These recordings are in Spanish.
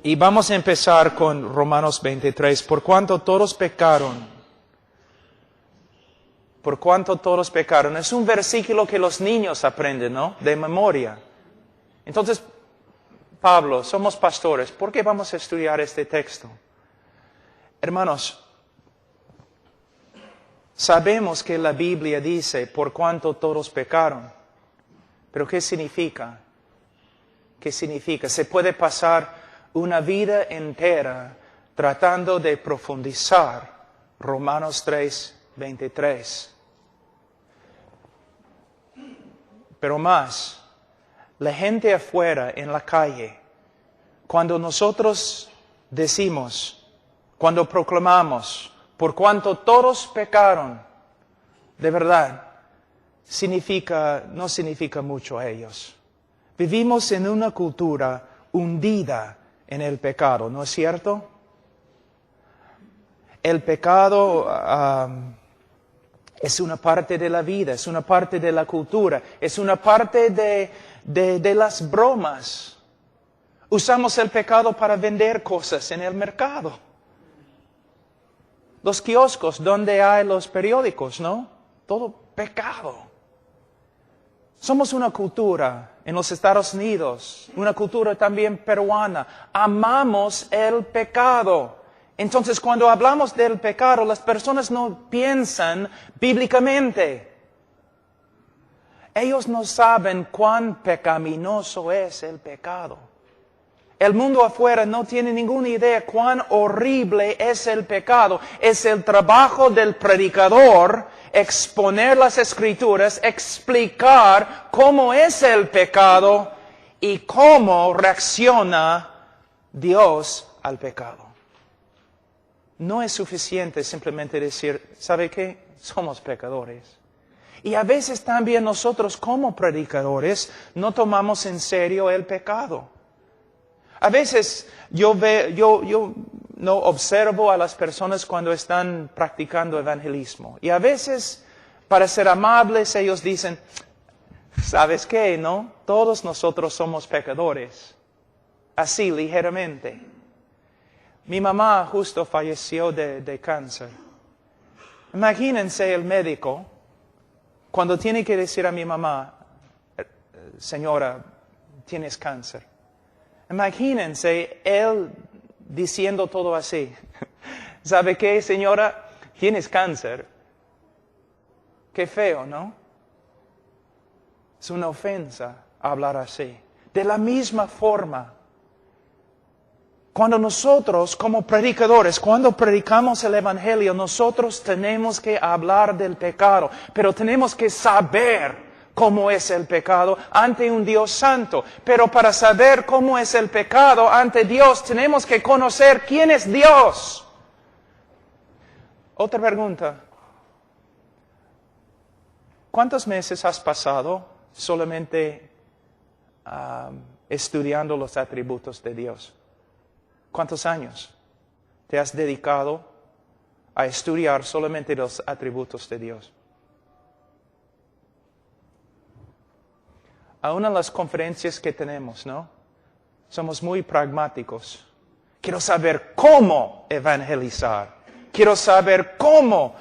Y vamos a empezar con Romanos 23. Por cuanto todos pecaron. Por cuanto todos pecaron. Es un versículo que los niños aprenden, ¿no? De memoria. Entonces, Pablo, somos pastores. ¿Por qué vamos a estudiar este texto? Hermanos, sabemos que la Biblia dice, por cuanto todos pecaron. Pero ¿qué significa? ¿Qué significa? Se puede pasar una vida entera tratando de profundizar Romanos 3:23. Pero más, la gente afuera en la calle, cuando nosotros decimos, cuando proclamamos, por cuanto todos pecaron, de verdad, no significa mucho a ellos. Vivimos en una cultura hundida en el pecado, ¿no es cierto? El pecado es una parte de la vida, es una parte de la cultura, es una parte de las bromas. Usamos el pecado para vender cosas en el mercado. Los kioscos donde hay los periódicos, ¿no? Todo pecado. Somos una cultura en los Estados Unidos, una cultura también peruana. Amamos el pecado. Entonces, cuando hablamos del pecado, las personas no piensan bíblicamente. Ellos no saben cuán pecaminoso es el pecado. El mundo afuera no tiene ninguna idea cuán horrible es el pecado. Es el trabajo del predicador exponer las Escrituras, explicar cómo es el pecado y cómo reacciona Dios al pecado. No es suficiente simplemente decir, ¿sabe qué? Somos pecadores. Y a veces también nosotros como predicadores no tomamos en serio el pecado. A veces yo no observo a las personas cuando están practicando evangelismo. Y a veces, para ser amables, ellos dicen, ¿sabes qué? ¿No? Todos nosotros somos pecadores. Así, ligeramente. Mi mamá justo falleció de cáncer. Imagínense el médico cuando tiene que decir a mi mamá, señora, tienes cáncer. Imagínense él diciendo todo así. ¿Sabe qué, señora? Tienes cáncer. Qué feo, ¿no? Es una ofensa hablar así. De la misma forma, cuando nosotros como predicadores, cuando predicamos el Evangelio, nosotros tenemos que hablar del pecado, pero tenemos que saber cómo es el pecado ante un Dios santo. Pero para saber cómo es el pecado ante Dios, tenemos que conocer quién es Dios. Otra pregunta. ¿Cuántos meses has pasado solamente estudiando los atributos de Dios? ¿Cuántos años te has dedicado a estudiar solamente los atributos de Dios? Aún en las conferencias que tenemos, ¿no? Somos muy pragmáticos. Quiero saber cómo evangelizar. Quiero saber cómo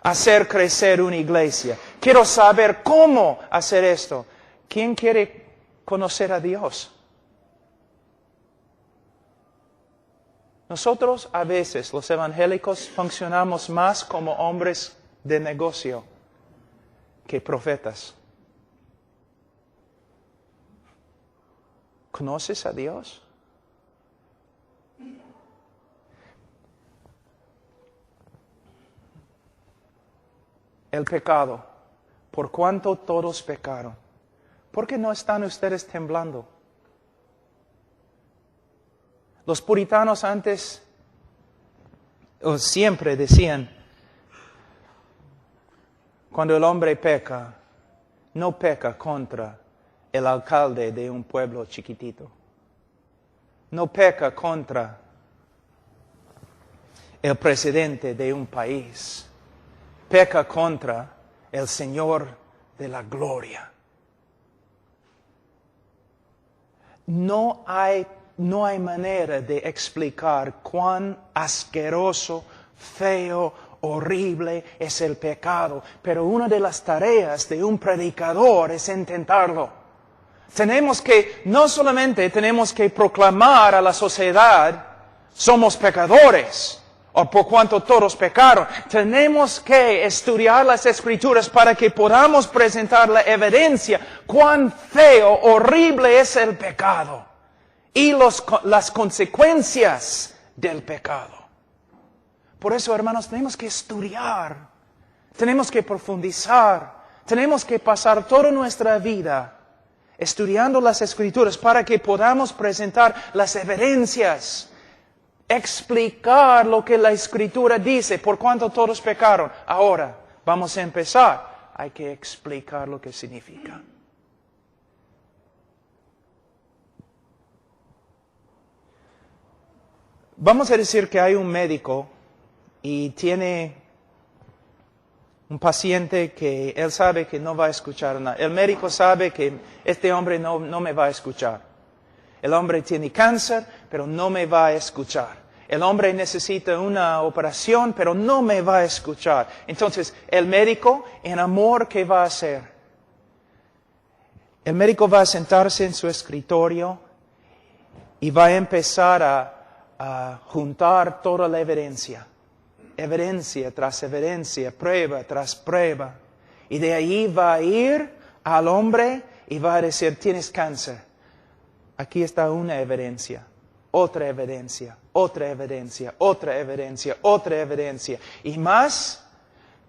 hacer crecer una iglesia. Quiero saber cómo hacer esto. ¿Quién quiere conocer a Dios? Nosotros a veces, los evangélicos, funcionamos más como hombres de negocio que profetas. ¿Conoces a Dios? El pecado. Por cuanto todos pecaron. ¿Por qué no están ustedes temblando? Los puritanos antes, o siempre decían, cuando el hombre peca, no peca contra el alcalde de un pueblo chiquitito. No peca contra el presidente de un país. Peca contra el Señor de la gloria. No hay no hay manera de explicar cuán asqueroso, feo, horrible es el pecado. Pero una de las tareas de un predicador es intentarlo. No solamente tenemos que proclamar a la sociedad, somos pecadores, o por cuanto todos pecaron. Tenemos que estudiar las Escrituras para que podamos presentar la evidencia cuán feo, horrible es el pecado y las consecuencias del pecado. Por eso, hermanos, tenemos que estudiar, tenemos que profundizar, tenemos que pasar toda nuestra vida estudiando las Escrituras para que podamos presentar las evidencias, explicar lo que la Escritura dice, por cuanto todos pecaron. Ahora, vamos a empezar. Hay que explicar lo que significa. Vamos a decir que hay un médico y tiene un paciente que él sabe que no va a escuchar nada. El médico sabe que este hombre no me va a escuchar. El hombre tiene cáncer, pero no me va a escuchar. El hombre necesita una operación, pero no me va a escuchar. Entonces, el médico, en amor, ¿qué va a hacer? El médico va a sentarse en su escritorio y va a empezar a juntar toda la evidencia. Evidencia tras evidencia, prueba tras prueba. Y de ahí va a ir al hombre y va a decir, tienes cáncer. Aquí está una evidencia, otra evidencia, otra evidencia, otra evidencia, otra evidencia. Y más,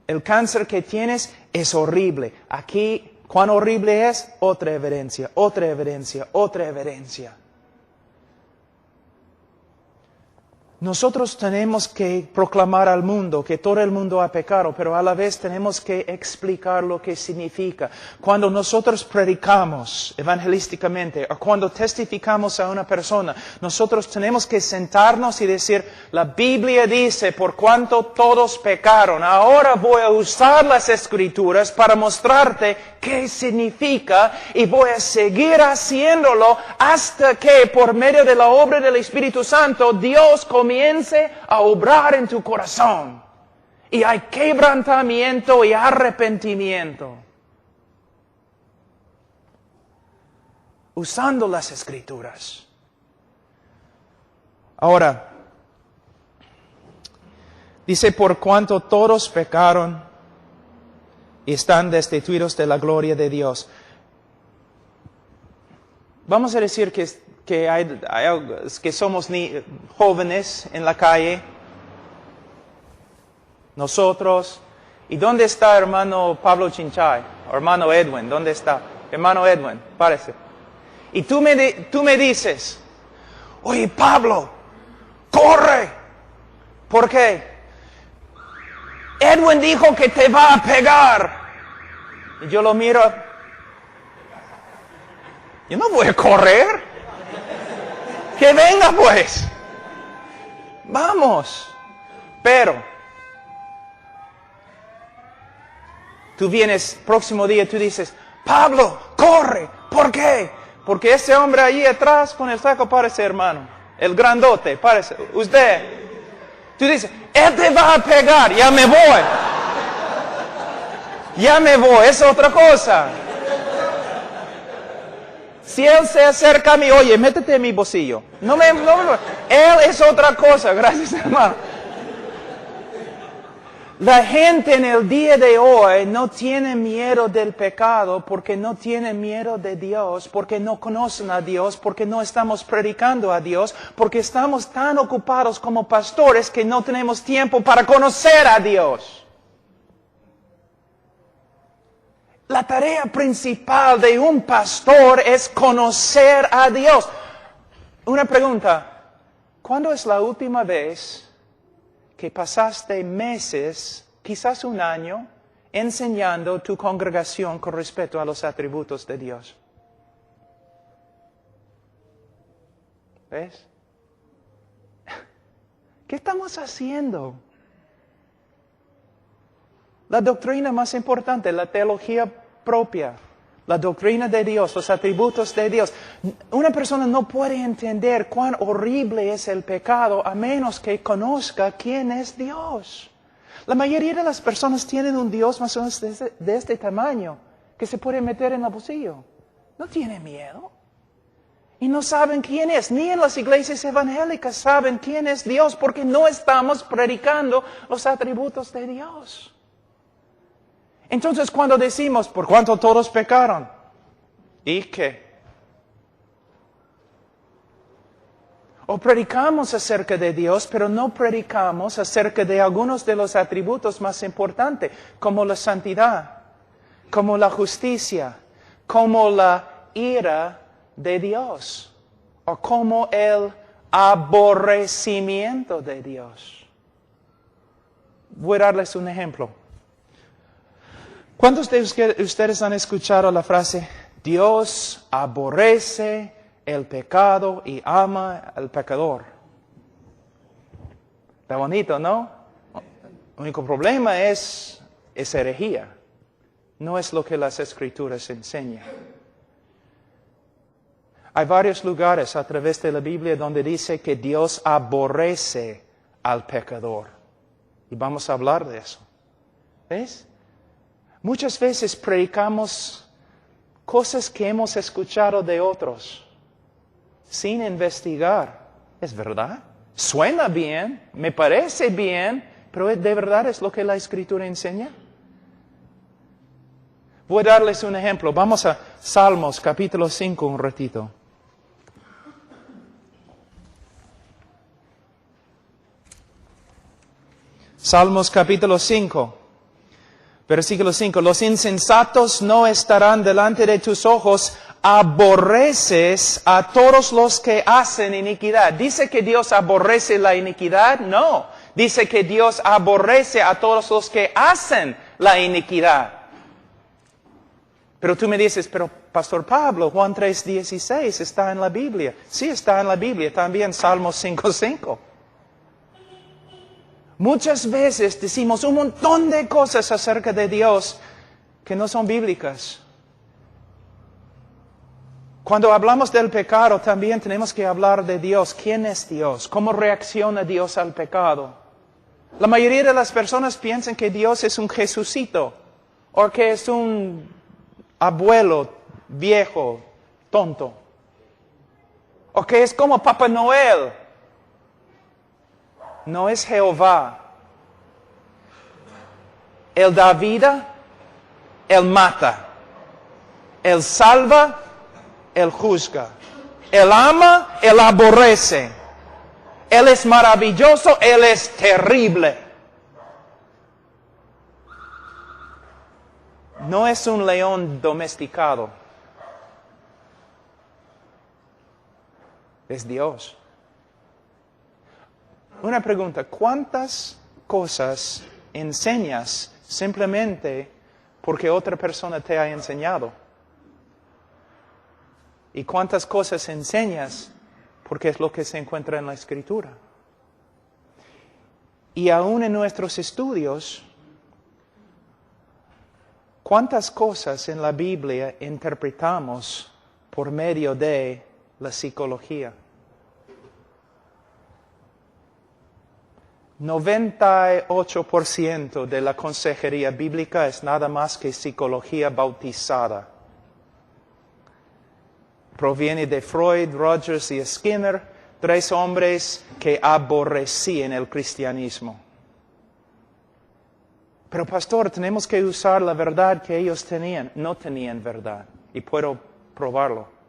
el cáncer que tienes es horrible. Aquí, ¿cuán horrible es? Otra evidencia, otra evidencia, otra evidencia. Nosotros tenemos que proclamar al mundo que todo el mundo ha pecado, pero a la vez tenemos que explicar lo que significa. Cuando nosotros predicamos evangelísticamente o cuando testificamos a una persona, nosotros tenemos que sentarnos y decir, la Biblia dice, por cuanto todos pecaron. Ahora voy a usar las Escrituras para mostrarte qué significa y voy a seguir haciéndolo hasta que por medio de la obra del Espíritu Santo Dios comience a obrar en tu corazón. Y hay quebrantamiento y arrepentimiento. Usando las Escrituras. Ahora, dice, por cuanto todos pecaron y están destituidos de la gloria de Dios. Vamos a decir que somos jóvenes en la calle, nosotros. ¿Y dónde está hermano Pablo Chinchay? O hermano Edwin, ¿dónde está? Hermano Edwin, parece. Y tú me dices, oye Pablo, corre. ¿Por qué? Edwin dijo que te va a pegar. Y yo lo miro. Yo no voy a correr. Que venga pues. Vamos. Pero tú vienes, próximo día tú dices, Pablo, corre. ¿Por qué? Porque ese hombre allí atrás con el saco parece hermano. El grandote, parece. Usted. Tú dices, él te va a pegar. Ya me voy. Ya me voy. Es otra cosa. Si él se acerca a mí, oye, métete en mi bolsillo. Él es otra cosa, gracias hermano. La gente en el día de hoy no tiene miedo del pecado porque no tiene miedo de Dios, porque no conocen a Dios, porque no estamos predicando a Dios, porque estamos tan ocupados como pastores que no tenemos tiempo para conocer a Dios. La tarea principal de un pastor es conocer a Dios. Una pregunta, ¿cuándo es la última vez que pasaste meses, quizás un año, enseñando tu congregación con respecto a los atributos de Dios? ¿Ves? ¿Qué estamos haciendo? La doctrina más importante, la teología propia, la doctrina de Dios, los atributos de Dios. Una persona no puede entender cuán horrible es el pecado a menos que conozca quién es Dios. La mayoría de las personas tienen un Dios más o menos de este tamaño, que se puede meter en el bolsillo. No tiene miedo. Y no saben quién es. Ni en las iglesias evangélicas saben quién es Dios, porque no estamos predicando los atributos de Dios. Entonces cuando decimos, ¿por cuánto todos pecaron? ¿Y qué? O predicamos acerca de Dios, pero no predicamos acerca de algunos de los atributos más importantes, como la santidad, como la justicia, como la ira de Dios, o como el aborrecimiento de Dios. Voy a darles un ejemplo. ¿Cuántos de ustedes han escuchado la frase, Dios aborrece el pecado y ama al pecador? Está bonito, ¿no? El único problema es herejía. No es lo que las Escrituras enseñan. Hay varios lugares a través de la Biblia donde dice que Dios aborrece al pecador. Y vamos a hablar de eso. ¿Ves? Muchas veces predicamos cosas que hemos escuchado de otros, sin investigar. ¿Es verdad? Suena bien, me parece bien, pero ¿de verdad es lo que la Escritura enseña? Voy a darles un ejemplo. Vamos a Salmos capítulo 5 un ratito. Salmos capítulo 5. Versículo 5, los insensatos no estarán delante de tus ojos, aborreces a todos los que hacen iniquidad. ¿Dice que Dios aborrece la iniquidad? No. Dice que Dios aborrece a todos los que hacen la iniquidad. Pero tú me dices, pero Pastor Pablo, Juan 3:16 está en la Biblia. Sí, está en la Biblia, también Salmos 5:5. Muchas veces decimos un montón de cosas acerca de Dios que no son bíblicas. Cuando hablamos del pecado, también tenemos que hablar de Dios. ¿Quién es Dios? ¿Cómo reacciona Dios al pecado? La mayoría de las personas piensan que Dios es un Jesucito, o que es un abuelo viejo, tonto, o que es como Papá Noel. No es Jehová. Él da vida, Él mata. Él salva, Él juzga. Él ama, Él aborrece. Él es maravilloso, Él es terrible. No es un león domesticado. Es Dios. Una pregunta, ¿cuántas cosas enseñas simplemente porque otra persona te ha enseñado? ¿Y cuántas cosas enseñas porque es lo que se encuentra en la Escritura? Y aún en nuestros estudios, ¿cuántas cosas en la Biblia interpretamos por medio de la psicología? 98% de la consejería bíblica es nada más que psicología bautizada. Proviene de Freud, Rogers y Skinner, 3 hombres que aborrecían el cristianismo. Pero pastor, tenemos que usar la verdad que ellos tenían. No tenían verdad, y puedo probarlo.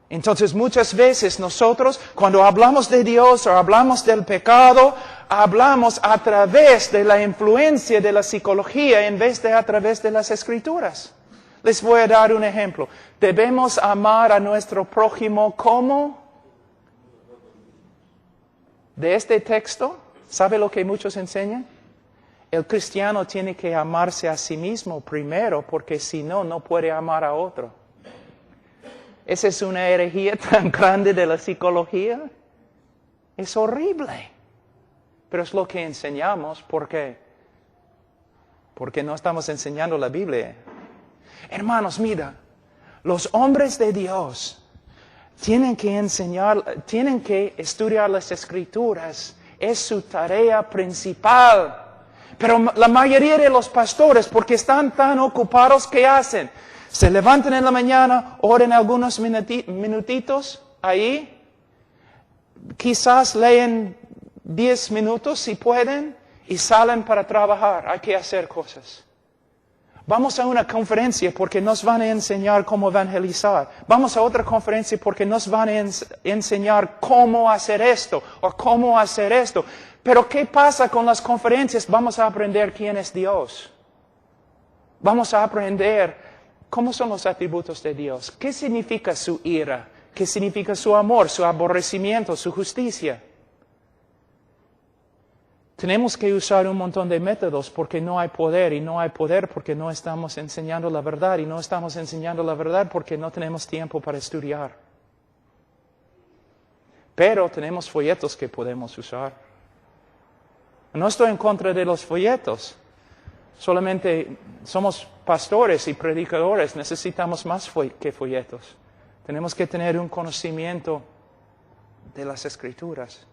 Entonces muchas veces nosotros, cuando hablamos de Dios o hablamos del pecado, hablamos a través de la influencia de la psicología en vez de a través de las Escrituras. Les voy a dar un ejemplo. Debemos amar a nuestro prójimo como de este texto. ¿Sabe lo que muchos enseñan? El cristiano tiene que amarse a sí mismo primero, porque si no, no puede amar a otro. Esa es una herejía tan grande de la psicología. Es horrible. Pero es lo que enseñamos. ¿Por qué? Porque no estamos enseñando la Biblia. Hermanos, mira, los hombres de Dios tienen que estudiar las Escrituras. Es su tarea principal. Pero la mayoría de los pastores, porque están tan ocupados, ¿qué hacen? Se levantan en la mañana, oran algunos minutitos ahí. Quizás leen 10 minutos si pueden y salen para trabajar. Hay que hacer cosas. Vamos a una conferencia porque nos van a enseñar cómo evangelizar. Vamos a otra conferencia porque nos van a enseñar cómo hacer esto o cómo hacer esto. Pero ¿qué pasa con las conferencias? Vamos a aprender quién es Dios. Vamos a aprender cómo son los atributos de Dios. ¿Qué significa su ira? ¿Qué significa su amor, su aborrecimiento, su justicia? Tenemos que usar un montón de métodos porque no hay poder, y no hay poder porque no estamos enseñando la verdad, y no estamos enseñando la verdad porque no tenemos tiempo para estudiar. Pero tenemos folletos que podemos usar. No estoy en contra de los folletos. Solamente somos pastores y predicadores, necesitamos más que folletos. Tenemos que tener un conocimiento de las Escrituras.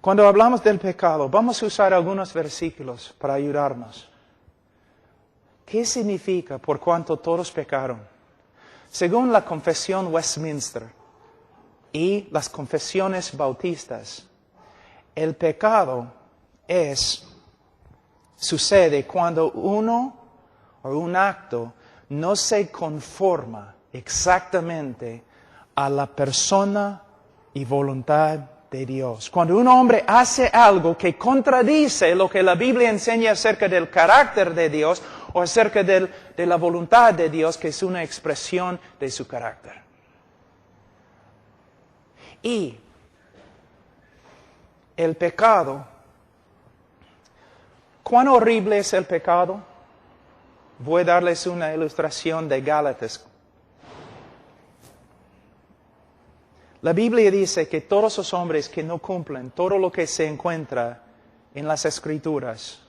Cuando hablamos del pecado, vamos a usar algunos versículos para ayudarnos. ¿Qué significa por cuanto todos pecaron? Según la confesión Westminster y las confesiones bautistas, el pecado sucede cuando uno o un acto no se conforma exactamente a la persona y voluntad de Dios. Cuando un hombre hace algo que contradice lo que la Biblia enseña acerca del carácter de Dios o acerca de la voluntad de Dios, que es una expresión de su carácter. Y el pecado, ¿cuán horrible es el pecado? Voy a darles una ilustración de Gálatas. La Biblia dice que todos los hombres que no cumplen todo lo que se encuentra en las Escrituras,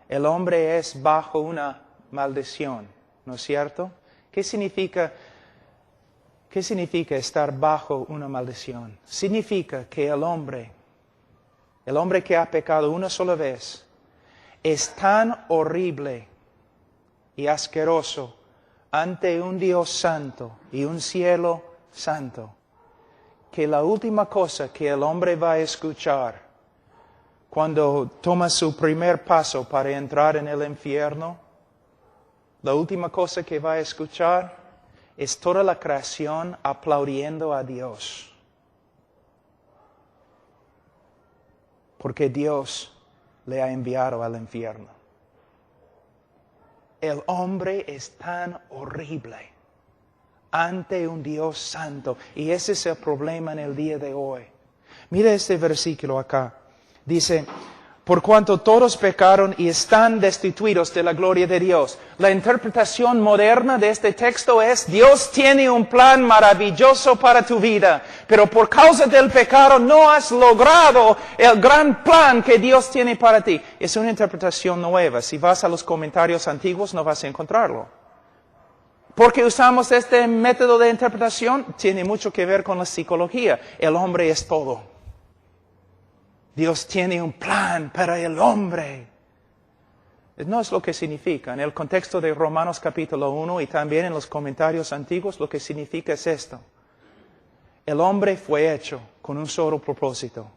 el hombre es bajo una maldición, ¿no es cierto? ¿Qué significa estar bajo una maldición? Significa que el hombre que ha pecado una sola vez, es tan horrible y asqueroso ante un Dios santo y un cielo santo, que la última cosa que el hombre va a escuchar cuando toma su primer paso para entrar en el infierno, la última cosa que va a escuchar es toda la creación aplaudiendo a Dios. Porque Dios le ha enviado al infierno. El hombre es tan horrible ante un Dios santo. Y ese es el problema en el día de hoy. Mira este versículo acá. Dice, por cuanto todos pecaron y están destituidos de la gloria de Dios. La interpretación moderna de este texto es, Dios tiene un plan maravilloso para tu vida, pero por causa del pecado no has logrado el gran plan que Dios tiene para ti. Es una interpretación nueva. Si vas a los comentarios antiguos no vas a encontrarlo. ¿Por qué usamos este método de interpretación? Tiene mucho que ver con la psicología. El hombre es todo. Dios tiene un plan para el hombre. No es lo que significa. En el contexto de Romanos capítulo 1 y también en los comentarios antiguos, lo que significa es esto. El hombre fue hecho con un solo propósito.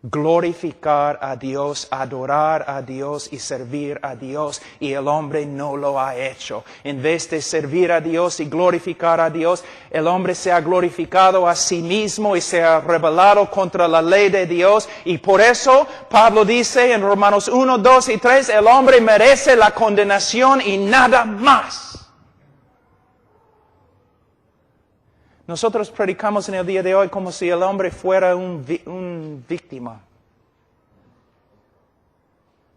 Glorificar a Dios, adorar a Dios y servir a Dios. Y el hombre no lo ha hecho. En vez de servir a Dios y glorificar a Dios, el hombre se ha glorificado a sí mismo y se ha rebelado contra la ley de Dios. Y por eso Pablo dice en Romanos 1, 2 y 3, el hombre merece la condenación y nada más. Nosotros predicamos en el día de hoy como si el hombre fuera un víctima.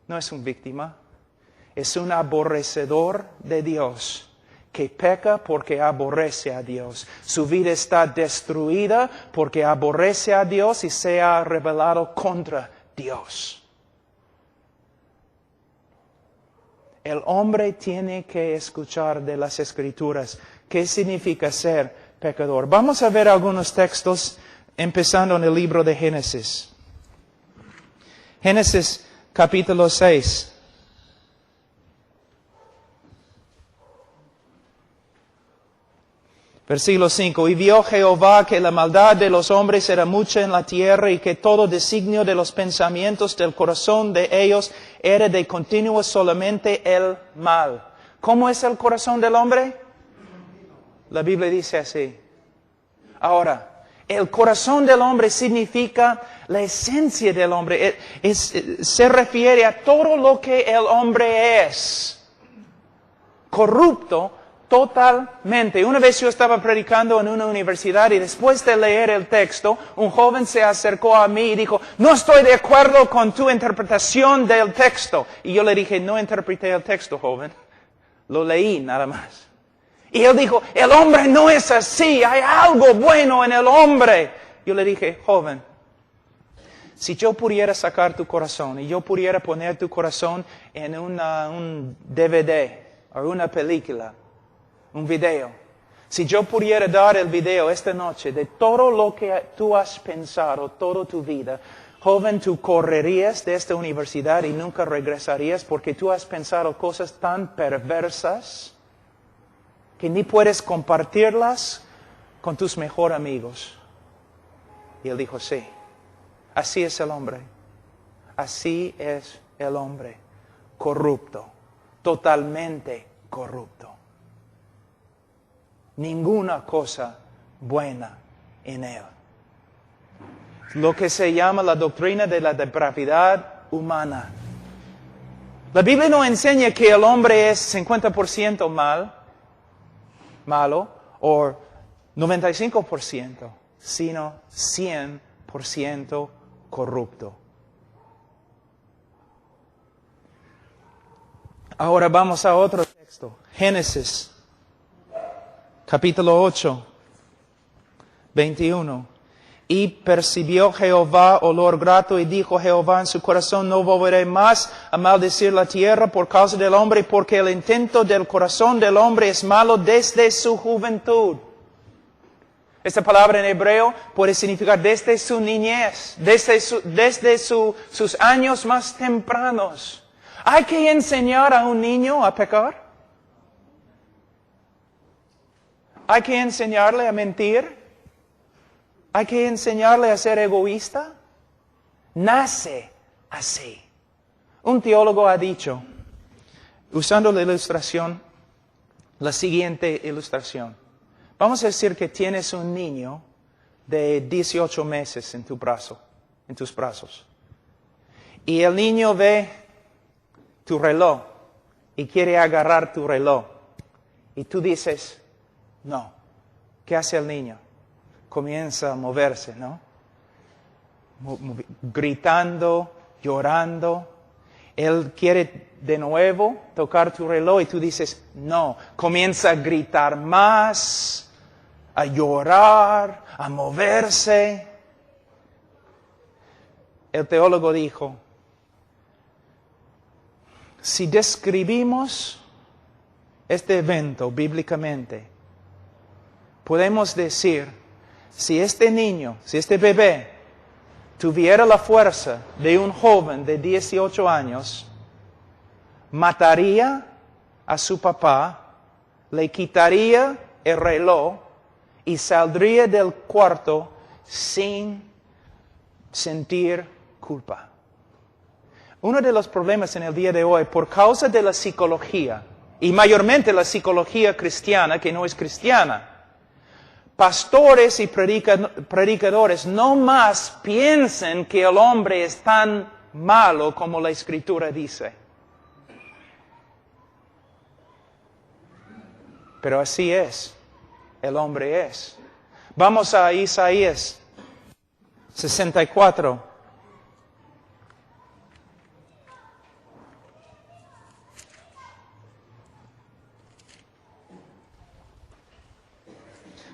No es un víctima, es un aborrecedor de Dios que peca porque aborrece a Dios. Su vida está destruida porque aborrece a Dios y se ha rebelado contra Dios. El hombre tiene que escuchar de las Escrituras qué significa ser pecador. Vamos a ver algunos textos, empezando en el libro de Génesis. Génesis capítulo 6. Versículo 5. Y vio Jehová que la maldad de los hombres era mucha en la tierra y que todo designio de los pensamientos del corazón de ellos era de continuo solamente el mal. ¿Cómo es el corazón del hombre? La Biblia dice así. Ahora, el corazón del hombre significa la esencia del hombre. Se refiere a todo lo que el hombre es. Corrupto totalmente. Una vez yo estaba predicando en una universidad y después de leer el texto, un joven se acercó a mí y dijo, no estoy de acuerdo con tu interpretación del texto. Y yo le dije, no interpreté el texto, joven. Lo leí nada más. Y él dijo, el hombre no es así, hay algo bueno en el hombre. Yo le dije, joven, si yo pudiera sacar tu corazón y yo pudiera poner tu corazón en un DVD o una película, un video. Si yo pudiera dar el video esta noche de todo lo que tú has pensado toda tu vida, joven, tú correrías de esta universidad y nunca regresarías porque tú has pensado cosas tan perversas que ni puedes compartirlas con tus mejores amigos. Y él dijo, sí, así es el hombre. Así es el hombre. Corrupto. Totalmente corrupto. Ninguna cosa buena en él. Lo que se llama la doctrina de la depravidad humana. La Biblia no enseña que el hombre es 50% malo, o 95%, sino 100% corrupto. Ahora vamos a otro texto. Génesis. Capítulo 8, 21. Y percibió Jehová olor grato y dijo Jehová en su corazón, no volveré más a maldecir la tierra por causa del hombre, porque el intento del corazón del hombre es malo desde su juventud. Esta palabra en hebreo puede significar desde su niñez, desde sus años más tempranos. ¿Hay que enseñar a un niño a pecar? ¿Hay que enseñarle a mentir? ¿Hay que enseñarle a ser egoísta? Nace así. Un teólogo ha dicho, usando la ilustración, la siguiente ilustración. Vamos a decir que tienes un niño de 18 meses en tus brazos. Y el niño ve tu reloj y quiere agarrar tu reloj. Y tú dices, no. ¿Qué hace el niño? Comienza a moverse, ¿no? Gritando, llorando. Él quiere de nuevo tocar tu reloj y tú dices, no. Comienza a gritar más, a llorar, a moverse. El teólogo dijo, si describimos este evento bíblicamente, podemos decir, si este niño, si este bebé tuviera la fuerza de un joven de 18 años, mataría a su papá, le quitaría el reloj y saldría del cuarto sin sentir culpa. Uno de los problemas en el día de hoy, por causa de la psicología, y mayormente la psicología cristiana, que no es cristiana, pastores y predicadores no más piensan que el hombre es tan malo como la Escritura dice. Pero así es, el hombre es. Vamos a Isaías 64.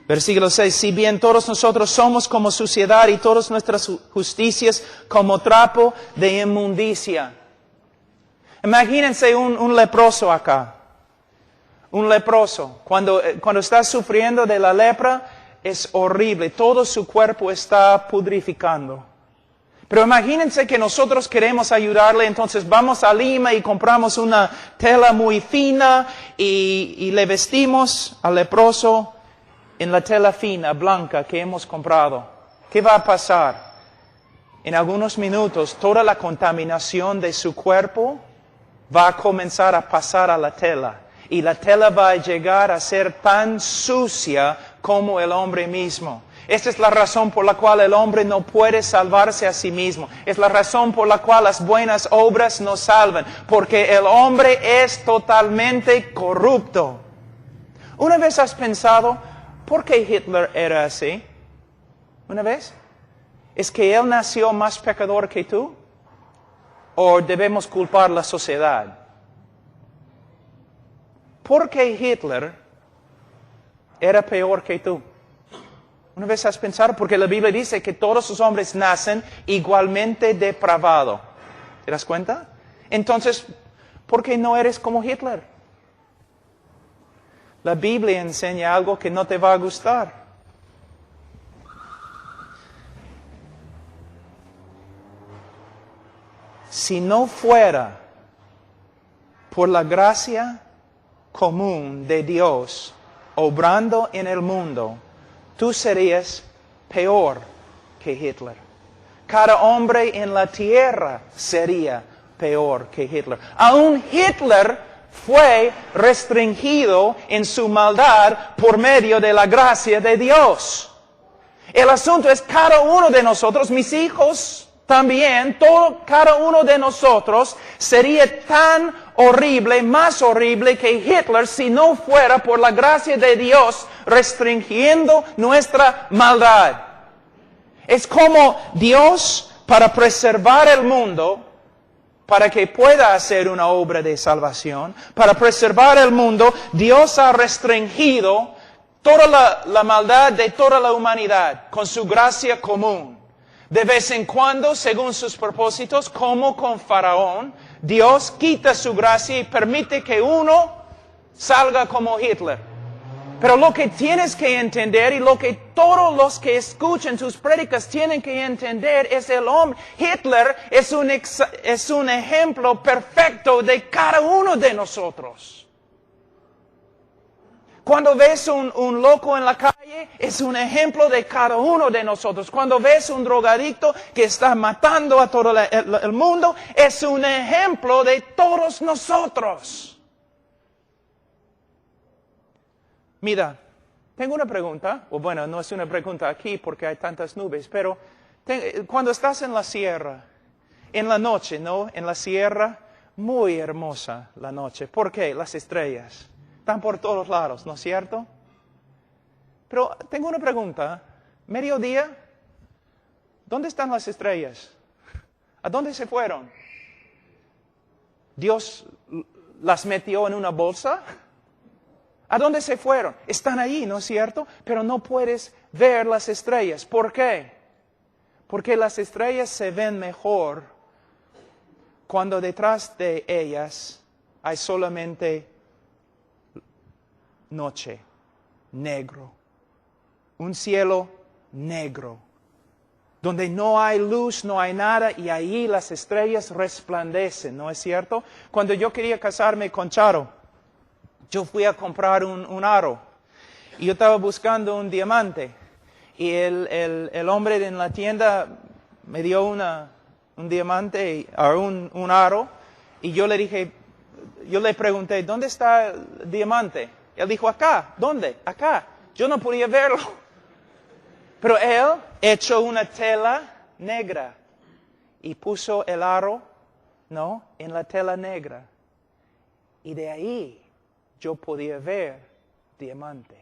Versículo 6, si bien todos nosotros somos como suciedad y todas nuestras justicias como trapo de inmundicia. Imagínense un leproso acá. Un leproso. Cuando está sufriendo de la lepra, es horrible. Todo su cuerpo está pudrificando. Pero imagínense que nosotros queremos ayudarle, entonces vamos a Lima y compramos una tela muy fina y le vestimos al leproso en la tela fina, blanca que hemos comprado. ¿Qué va a pasar? En algunos minutos toda la contaminación de su cuerpo va a comenzar a pasar a la tela. Y la tela va a llegar a ser tan sucia como el hombre mismo. Esta es la razón por la cual el hombre no puede salvarse a sí mismo. Es la razón por la cual las buenas obras no salvan. Porque el hombre es totalmente corrupto. ¿Una vez has pensado por qué Hitler era así? ¿Una vez? ¿Es que él nació más pecador que tú? ¿O debemos culpar a la sociedad? ¿Por qué Hitler era peor que tú? ¿Una vez has pensado? Porque la Biblia dice que todos los hombres nacen igualmente depravados. ¿Te das cuenta? Entonces, ¿por qué no eres como Hitler? La Biblia enseña algo que no te va a gustar. Si no fuera por la gracia común de Dios obrando en el mundo, tú serías peor que Hitler. Cada hombre en la tierra sería peor que Hitler. Aún Hitler fue restringido en su maldad por medio de la gracia de Dios. El asunto es cada uno de nosotros, mis hijos también, cada uno de nosotros sería tan horrible, más horrible que Hitler si no fuera por la gracia de Dios restringiendo nuestra maldad. Es como Dios, para preservar el mundo, para que pueda hacer una obra de salvación, para preservar el mundo, Dios ha restringido toda la maldad de toda la humanidad con su gracia común. De vez en cuando, según sus propósitos, como con Faraón, Dios quita su gracia y permite que uno salga como Hitler. Pero lo que tienes que entender y lo que todos los que escuchan tus prédicas tienen que entender es el hombre. Hitler es un ejemplo perfecto de cada uno de nosotros. Cuando ves un loco en la calle, es un ejemplo de cada uno de nosotros. Cuando ves un drogadicto que está matando a todo el mundo, es un ejemplo de todos nosotros. Mira, tengo una pregunta, o bueno, no es una pregunta aquí porque hay tantas nubes, pero cuando estás en la sierra, en la noche, ¿no? En la sierra, muy hermosa la noche. ¿Por qué? Las estrellas. Están por todos lados, ¿no es cierto? Pero tengo una pregunta. Mediodía, ¿dónde están las estrellas? ¿A dónde se fueron? ¿Dios las metió en una bolsa? ¿A dónde se fueron? Están ahí, ¿no es cierto? Pero no puedes ver las estrellas. ¿Por qué? Porque las estrellas se ven mejor cuando detrás de ellas hay solamente noche, negro, un cielo negro, donde no hay luz, no hay nada, y ahí las estrellas resplandecen, ¿no es cierto? Cuando yo quería casarme con Charo, yo fui a comprar un aro, y yo estaba buscando un diamante, y el hombre en la tienda me dio un diamante, un aro, y yo le pregunté, ¿dónde está el diamante? Él dijo, acá. ¿Dónde? Acá. Yo no podía verlo. Pero él echó una tela negra y puso el aro, ¿no? En la tela negra. Y de ahí yo podía ver diamante.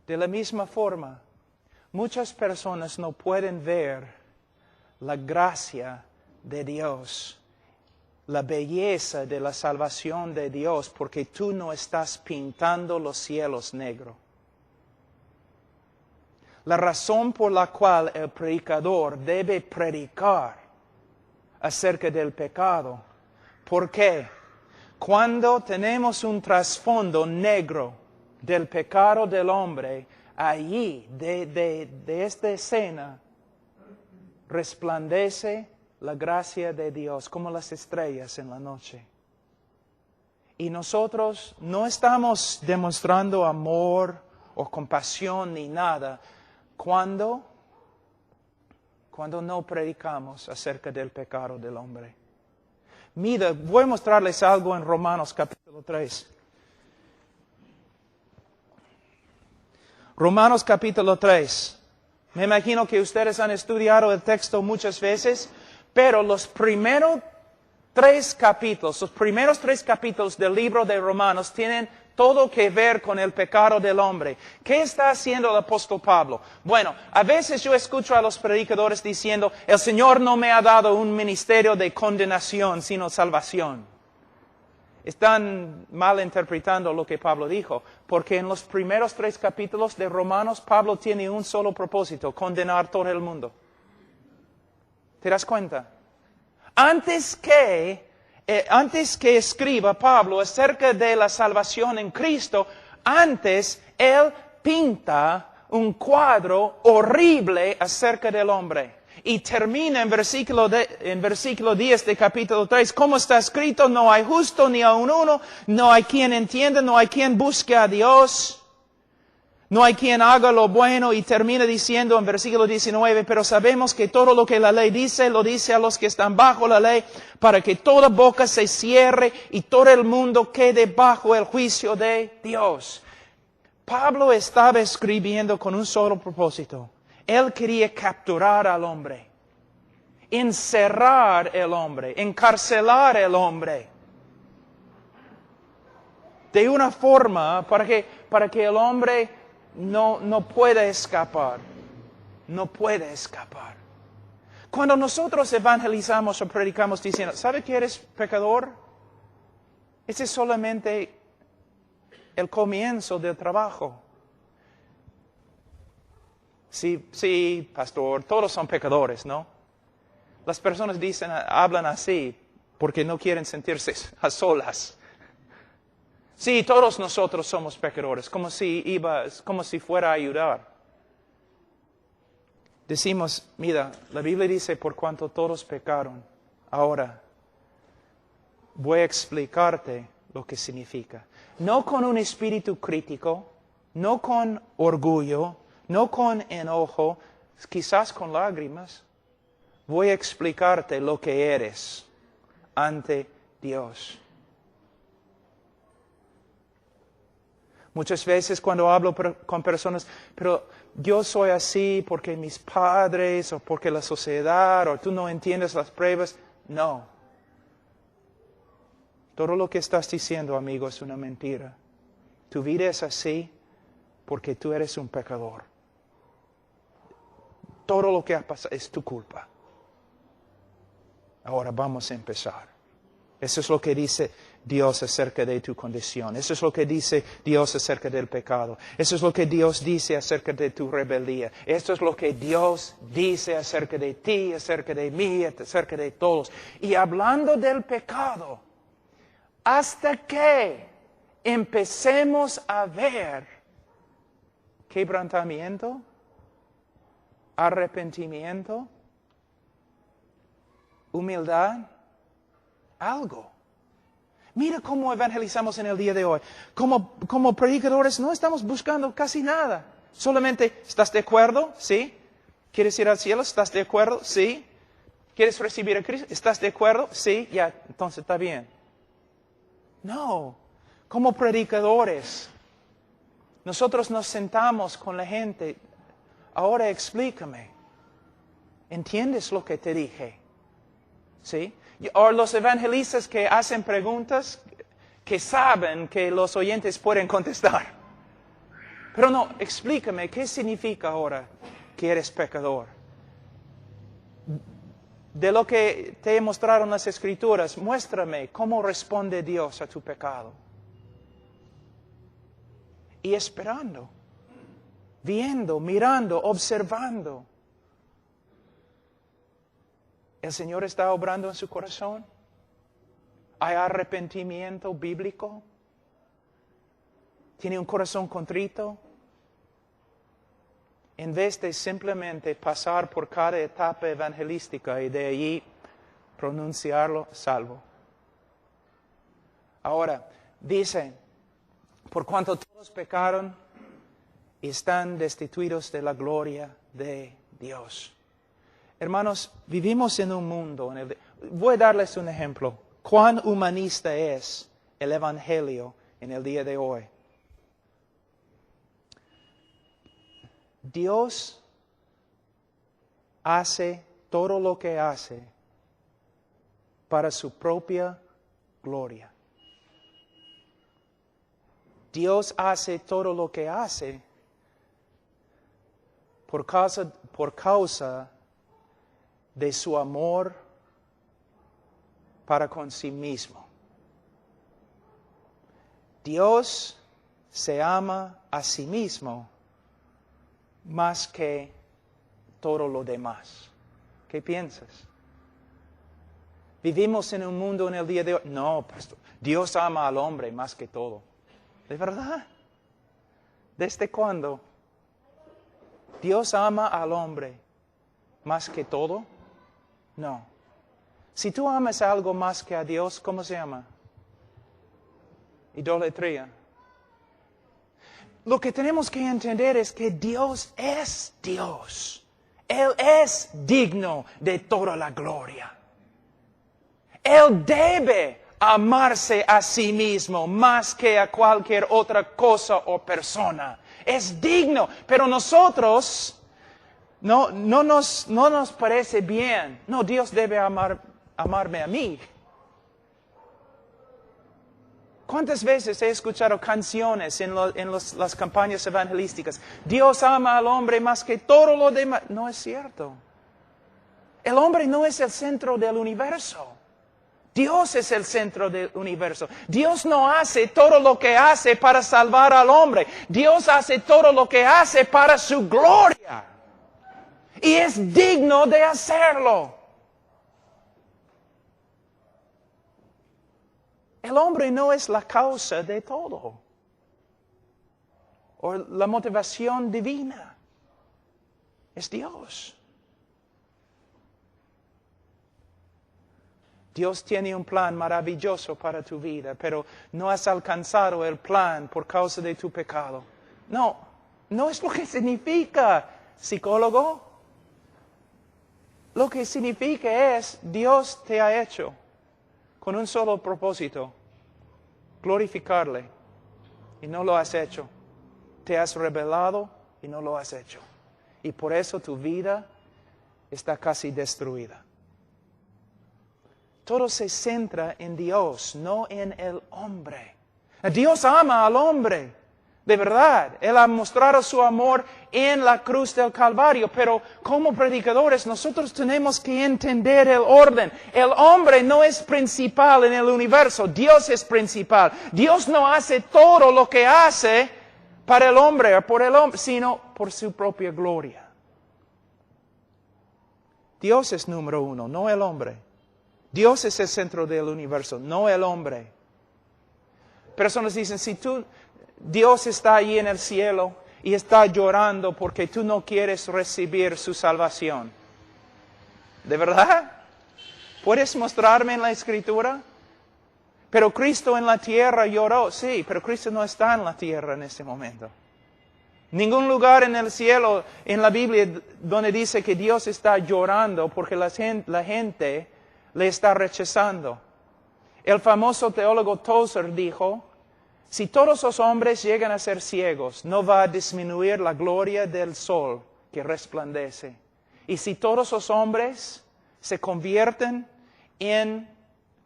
De la misma forma, muchas personas no pueden ver la gracia de Dios, la belleza de la salvación de Dios, porque tú no estás pintando los cielos negros. La razón por la cual el predicador debe predicar acerca del pecado ¿Por qué? Cuando tenemos un trasfondo negro del pecado del hombre, allí, de esta escena, resplandece la gracia de Dios como las estrellas en la noche. Y nosotros no estamos demostrando amor o compasión ni nada cuando no predicamos acerca del pecado del hombre. Mira, voy a mostrarles algo en Romanos capítulo 3. Romanos capítulo 3. Me imagino que ustedes han estudiado el texto muchas veces, pero los primeros tres capítulos del libro de Romanos tienen todo que ver con el pecado del hombre. ¿Qué está haciendo el apóstol Pablo? Bueno, a veces yo escucho a los predicadores diciendo, el Señor no me ha dado un ministerio de condenación, sino salvación. Están malinterpretando lo que Pablo dijo, porque en los primeros 3 capítulos de Romanos, Pablo tiene un solo propósito, condenar todo el mundo. ¿Te das cuenta? Antes que escriba Pablo acerca de la salvación en Cristo, antes él pinta un cuadro horrible acerca del hombre. Y termina en versículo 10 de capítulo 3, como está escrito, no hay justo ni aun uno, no hay quien entienda, no hay quien busque a Dios, no hay quien haga lo bueno. Y termina diciendo en versículo 19, pero sabemos que todo lo que la ley dice, lo dice a los que están bajo la ley, para que toda boca se cierre y todo el mundo quede bajo el juicio de Dios. Pablo estaba escribiendo con un solo propósito. Él quería capturar al hombre, encerrar el hombre, encarcelar el hombre. De una forma para que el hombre no pueda escapar. No puede escapar. Cuando nosotros evangelizamos o predicamos diciendo, ¿sabe que eres pecador? Ese es solamente el comienzo del trabajo. Sí, pastor, todos son pecadores, ¿no? Las personas hablan así porque no quieren sentirse a solas. Sí, todos nosotros somos pecadores, como si fuera a ayudar. Decimos, mira, la Biblia dice, por cuanto todos pecaron. Ahora, voy a explicarte lo que significa. No con un espíritu crítico, no con orgullo, no con enojo, quizás con lágrimas. Voy a explicarte lo que eres ante Dios. Muchas veces cuando hablo con personas, pero yo soy así porque mis padres o porque la sociedad o tú no entiendes las pruebas. No. Todo lo que estás diciendo, amigo, es una mentira. Tu vida es así porque tú eres un pecador. Todo lo que ha pasado es tu culpa. Ahora vamos a empezar. Eso es lo que dice Dios acerca de tu condición. Eso es lo que dice Dios acerca del pecado. Eso es lo que Dios dice acerca de tu rebeldía. Esto es lo que Dios dice acerca de ti, acerca de mí, acerca de todos. Y hablando del pecado, hasta que empecemos a ver quebrantamiento, arrepentimiento, humildad, algo. Mira cómo evangelizamos en el día de hoy. Como predicadores no estamos buscando casi nada. Solamente, ¿estás de acuerdo? ¿Sí? ¿Quieres ir al cielo? ¿Estás de acuerdo? ¿Sí? ¿Quieres recibir a Cristo? ¿Estás de acuerdo? Sí, ya, entonces está bien. No, como predicadores, nosotros nos sentamos con la gente. Ahora explícame. ¿Entiendes lo que te dije? ¿Sí? O los evangelistas que hacen preguntas que saben que los oyentes pueden contestar. Pero no, explícame, ¿qué significa ahora que eres pecador? De lo que te mostraron las Escrituras, muéstrame cómo responde Dios a tu pecado. Y esperando, viendo, mirando, observando. ¿El Señor está obrando en su corazón? ¿Hay arrepentimiento bíblico? ¿Tiene un corazón contrito? En vez de simplemente pasar por cada etapa evangelística y de allí pronunciarlo salvo. Ahora, dice, por cuanto todos pecaron, están destituidos de la gloria de Dios. Hermanos, vivimos en un mundo, voy a darles un ejemplo. ¿Cuán humanista es el Evangelio en el día de hoy? Dios hace todo lo que hace para su propia gloria. Dios hace todo lo que hace por causa de su amor para con sí mismo. Dios se ama a sí mismo más que todo lo demás. ¿Qué piensas? Vivimos en un mundo en el día de hoy. No, pastor, Dios ama al hombre más que todo. ¿De verdad? ¿Desde cuándo? ¿Dios ama al hombre más que todo? No. Si tú amas algo más que a Dios, ¿cómo se llama? Idolatría. Lo que tenemos que entender es que Dios es Dios. Él es digno de toda la gloria. Él debe amarse a sí mismo más que a cualquier otra cosa o persona. Es digno, pero nosotros no nos parece bien. No, Dios debe amarme a mí. ¿Cuántas veces he escuchado canciones en las campañas evangelísticas? Dios ama al hombre más que todo lo demás. No es cierto. El hombre no es el centro del universo. Dios es el centro del universo. Dios no hace todo lo que hace para salvar al hombre. Dios hace todo lo que hace para su gloria. Y es digno de hacerlo. El hombre no es la causa de todo. O la motivación divina. Es Dios. Dios tiene un plan maravilloso para tu vida, pero no has alcanzado el plan por causa de tu pecado. No es lo que significa, psicólogo. Lo que significa es, Dios te ha hecho con un solo propósito, glorificarle, y no lo has hecho. Te has rebelado y no lo has hecho. Y por eso tu vida está casi destruida. Todo se centra en Dios, no en el hombre. Dios ama al hombre, de verdad. Él ha mostrado su amor en la cruz del Calvario, pero como predicadores nosotros tenemos que entender el orden. El hombre no es principal en el universo, Dios es principal. Dios no hace todo lo que hace para el hombre o por el hombre, sino por su propia gloria. Dios es número uno, no el hombre. Dios es el centro del universo, no el hombre. Personas dicen, si Dios está ahí en el cielo y está llorando porque tú no quieres recibir su salvación. ¿De verdad? ¿Puedes mostrarme en la Escritura? Pero Cristo en la tierra lloró. Sí, pero Cristo no está en la tierra en ese momento. Ningún lugar en el cielo, en la Biblia, donde dice que Dios está llorando porque la gente le está rechazando. El famoso teólogo Tozer dijo, si todos los hombres llegan a ser ciegos, no va a disminuir la gloria del sol que resplandece. Y si todos los hombres se convierten en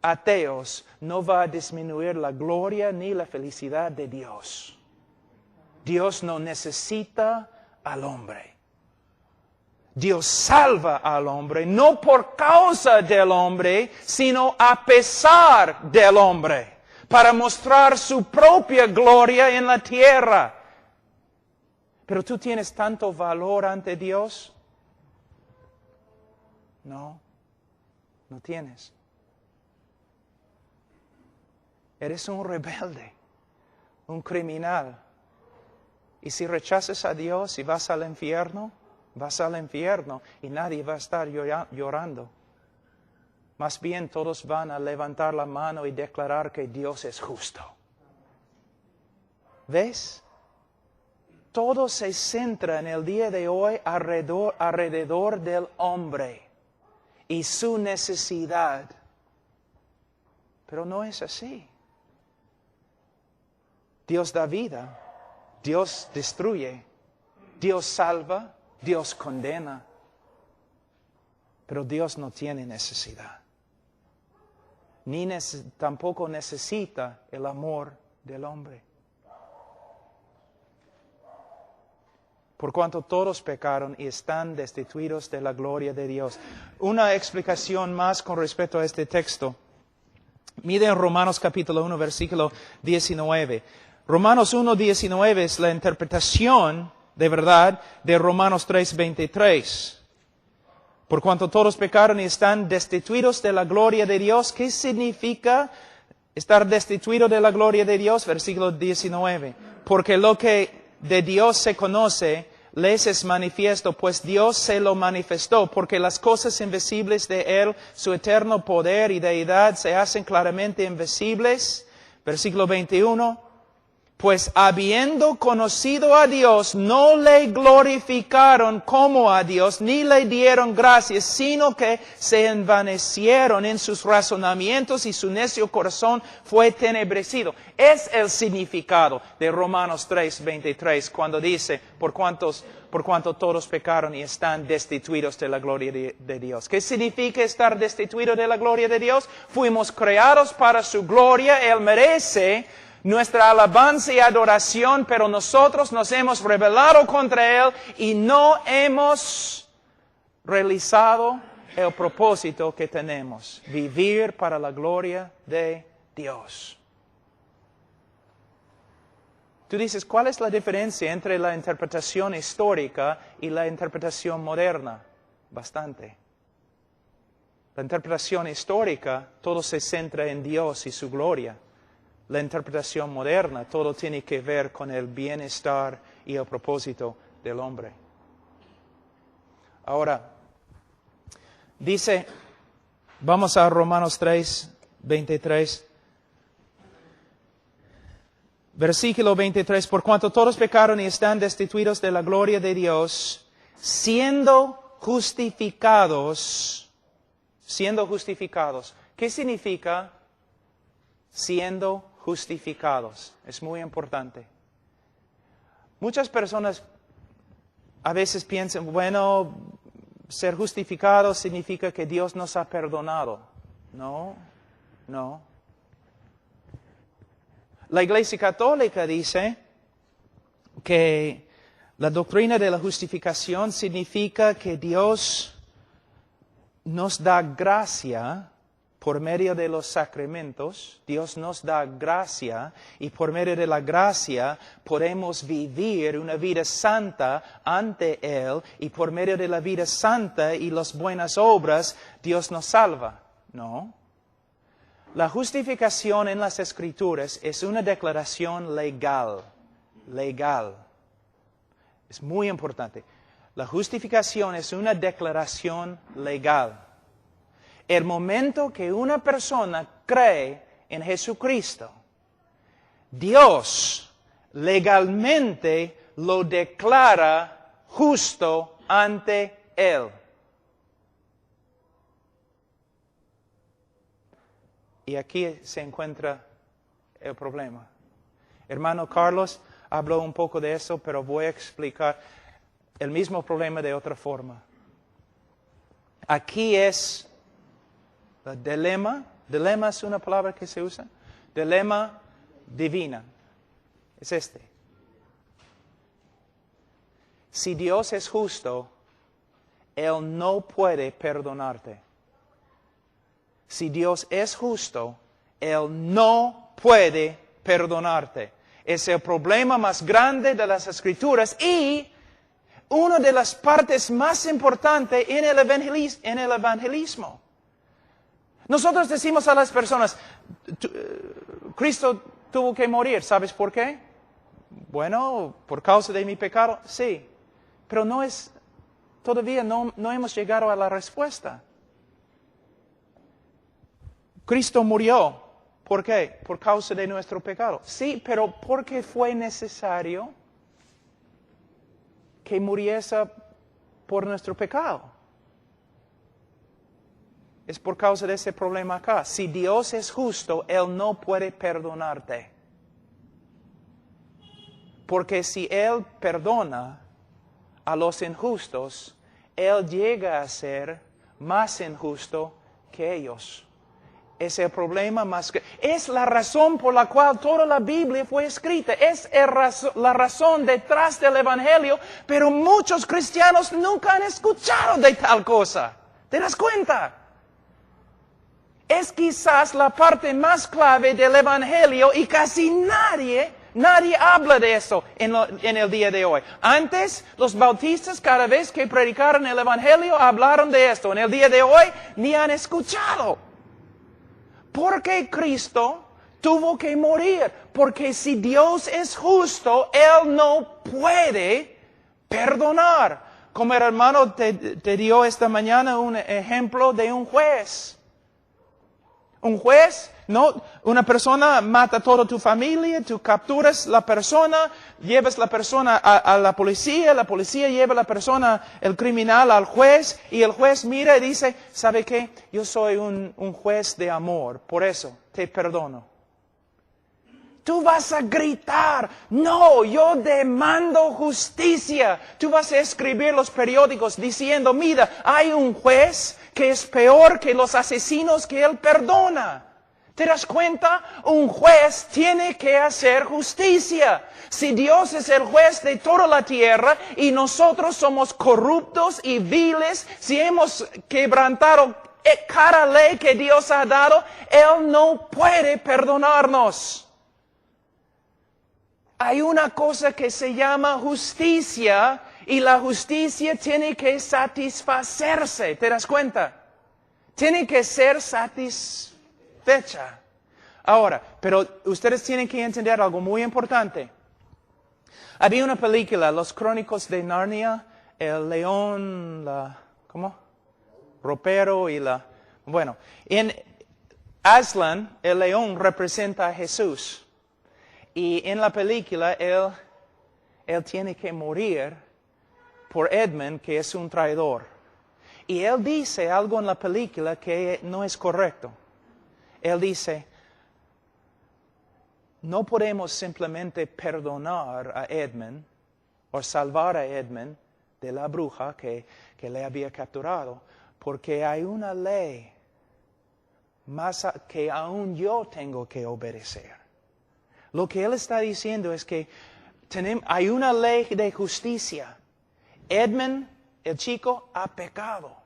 ateos, no va a disminuir la gloria ni la felicidad de Dios. Dios no necesita al hombre. Dios salva al hombre, no por causa del hombre, sino a pesar del hombre, para mostrar su propia gloria en la tierra. Pero tú tienes tanto valor ante Dios. No tienes. Eres un rebelde, un criminal. Y si rechazas a Dios y vas al infierno y nadie va a estar llorando. Más bien todos van a levantar la mano y declarar que Dios es justo. ¿Ves? Todo se centra en el día de hoy alrededor del hombre y su necesidad. Pero no es así. Dios da vida, Dios destruye, Dios salva, Dios condena. Pero Dios no tiene necesidad. Tampoco necesita el amor del hombre. Por cuanto todos pecaron y están destituidos de la gloria de Dios. Una explicación más con respecto a este texto. Miren Romanos capítulo 1, versículo 19. Romanos 1, 19 es la interpretación de verdad de Romanos 3, 23. Por cuanto todos pecaron y están destituidos de la gloria de Dios. ¿Qué significa estar destituido de la gloria de Dios? Versículo 19. Porque lo que de Dios se conoce, les es manifiesto, pues Dios se lo manifestó, porque las cosas invisibles de Él, su eterno poder y deidad, se hacen claramente invisibles. Versículo 21. Pues habiendo conocido a Dios, no le glorificaron como a Dios, ni le dieron gracias, sino que se envanecieron en sus razonamientos y su necio corazón fue tenebrecido. Es el significado de Romanos 3, 23, cuando dice, por cuanto todos pecaron y están destituidos de la gloria de Dios. ¿Qué significa estar destituidos de la gloria de Dios? Fuimos creados para su gloria, Él merece nuestra alabanza y adoración, pero nosotros nos hemos rebelado contra Él y no hemos realizado el propósito que tenemos, vivir para la gloria de Dios. Tú dices, ¿cuál es la diferencia entre la interpretación histórica y la interpretación moderna? Bastante. La interpretación histórica, todo se centra en Dios y su gloria. La interpretación moderna, todo tiene que ver con el bienestar y el propósito del hombre. Ahora, dice, vamos a Romanos 3, 23. Versículo 23, por cuanto todos pecaron y están destituidos de la gloria de Dios, siendo justificados. ¿Qué significa siendo justificados? Es muy importante. Muchas personas a veces piensan, bueno, ser justificados significa que Dios nos ha perdonado. No. La Iglesia Católica dice que la doctrina de la justificación significa que Dios nos da gracia por medio de los sacramentos. Dios nos da gracia y por medio de la gracia podemos vivir una vida santa ante Él y por medio de la vida santa y las buenas obras Dios nos salva. No. La justificación en las Escrituras es una declaración legal. Es muy importante. La justificación es una declaración legal. El momento que una persona cree en Jesucristo, Dios legalmente lo declara justo ante Él. Y aquí se encuentra el problema. Hermano Carlos habló un poco de eso, pero voy a explicar el mismo problema de otra forma. Aquí es el dilema. Dilema es una palabra que se usa. Dilema divina. Es este. Si Dios es justo, Él no puede perdonarte. Si Dios es justo, Él no puede perdonarte. Es el problema más grande de las Escrituras y una de las partes más importantes en el evangelismo. Nosotros decimos a las personas, Cristo tuvo que morir. ¿Sabes por qué? Bueno, por causa de mi pecado, sí. Pero todavía no hemos llegado a la respuesta. Cristo murió. ¿Por qué? Por causa de nuestro pecado. Sí, pero ¿por qué fue necesario que muriese por nuestro pecado? Es por causa de ese problema acá. Si Dios es justo, Él no puede perdonarte. Porque si Él perdona a los injustos, Él llega a ser más injusto que ellos. Es el problema más grande. Es la razón por la cual toda la Biblia fue escrita. Es la razón detrás del Evangelio, pero muchos cristianos nunca han escuchado de tal cosa. ¿Te das cuenta? Es quizás la parte más clave del Evangelio y casi nadie habla de eso en el día de hoy. Antes, los bautistas cada vez que predicaron el Evangelio hablaron de esto. En el día de hoy ni han escuchado. Porque Cristo tuvo que morir. Porque si Dios es justo, Él no puede perdonar. Como el hermano te dio esta mañana un ejemplo de un juez. Un juez, no, una persona mata a toda tu familia, tú capturas la persona, llevas la persona a la policía lleva la persona, el criminal, al juez, y el juez mira y dice, ¿sabe qué? Yo soy un juez de amor, por eso te perdono. Tú vas a gritar, no, yo demando justicia. Tú vas a escribir los periódicos diciendo, mira, hay un juez que es peor que los asesinos que él perdona. ¿Te das cuenta? Un juez tiene que hacer justicia. Si Dios es el juez de toda la tierra y nosotros somos corruptos y viles, si hemos quebrantado cada ley que Dios ha dado, Él no puede perdonarnos. Hay una cosa que se llama justicia y la justicia tiene que satisfacerse. ¿Te das cuenta? Tiene que ser satisfecha. Ahora, pero ustedes tienen que entender algo muy importante. Había una película, Los Crónicos de Narnia, el león, ropero y bueno, en Aslan, el león representa a Jesús. Y en la película, él tiene que morir por Edmund, que es un traidor. Y él dice algo en la película que no es correcto. Él dice, no podemos simplemente perdonar a Edmund o salvar a Edmund de la bruja que le había capturado, porque hay una ley más que aún yo tengo que obedecer. Lo que él está diciendo es que hay una ley de justicia. Edmund, el chico, ha pecado.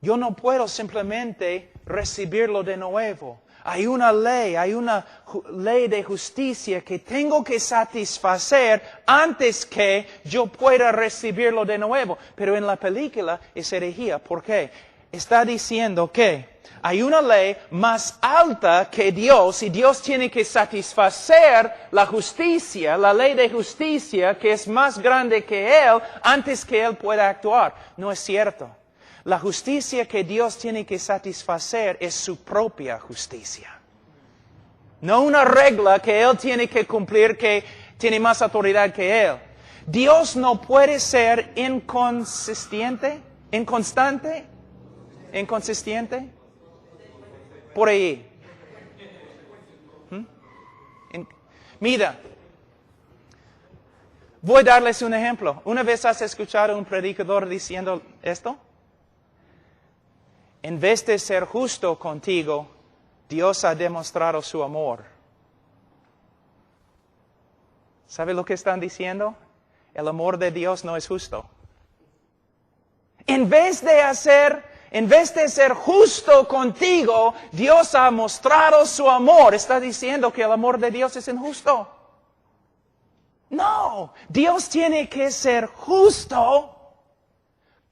Yo no puedo simplemente recibirlo de nuevo. Hay una ley de justicia que tengo que satisfacer antes que yo pueda recibirlo de nuevo. Pero en la película es herejía. ¿Por qué? Está diciendo que hay una ley más alta que Dios y Dios tiene que satisfacer la justicia, la ley de justicia que es más grande que Él antes que Él pueda actuar. No es cierto. La justicia que Dios tiene que satisfacer es su propia justicia. No una regla que Él tiene que cumplir que tiene más autoridad que Él. Dios no puede ser inconsistente. Por ahí. Mira, voy a darles un ejemplo. ¿Una vez has escuchado a un predicador diciendo esto? En vez de ser justo contigo, Dios ha demostrado su amor. ¿Sabe lo que están diciendo? El amor de Dios no es justo. En vez de ser justo contigo, Dios ha mostrado su amor. Está diciendo que el amor de Dios es injusto. No, Dios tiene que ser justo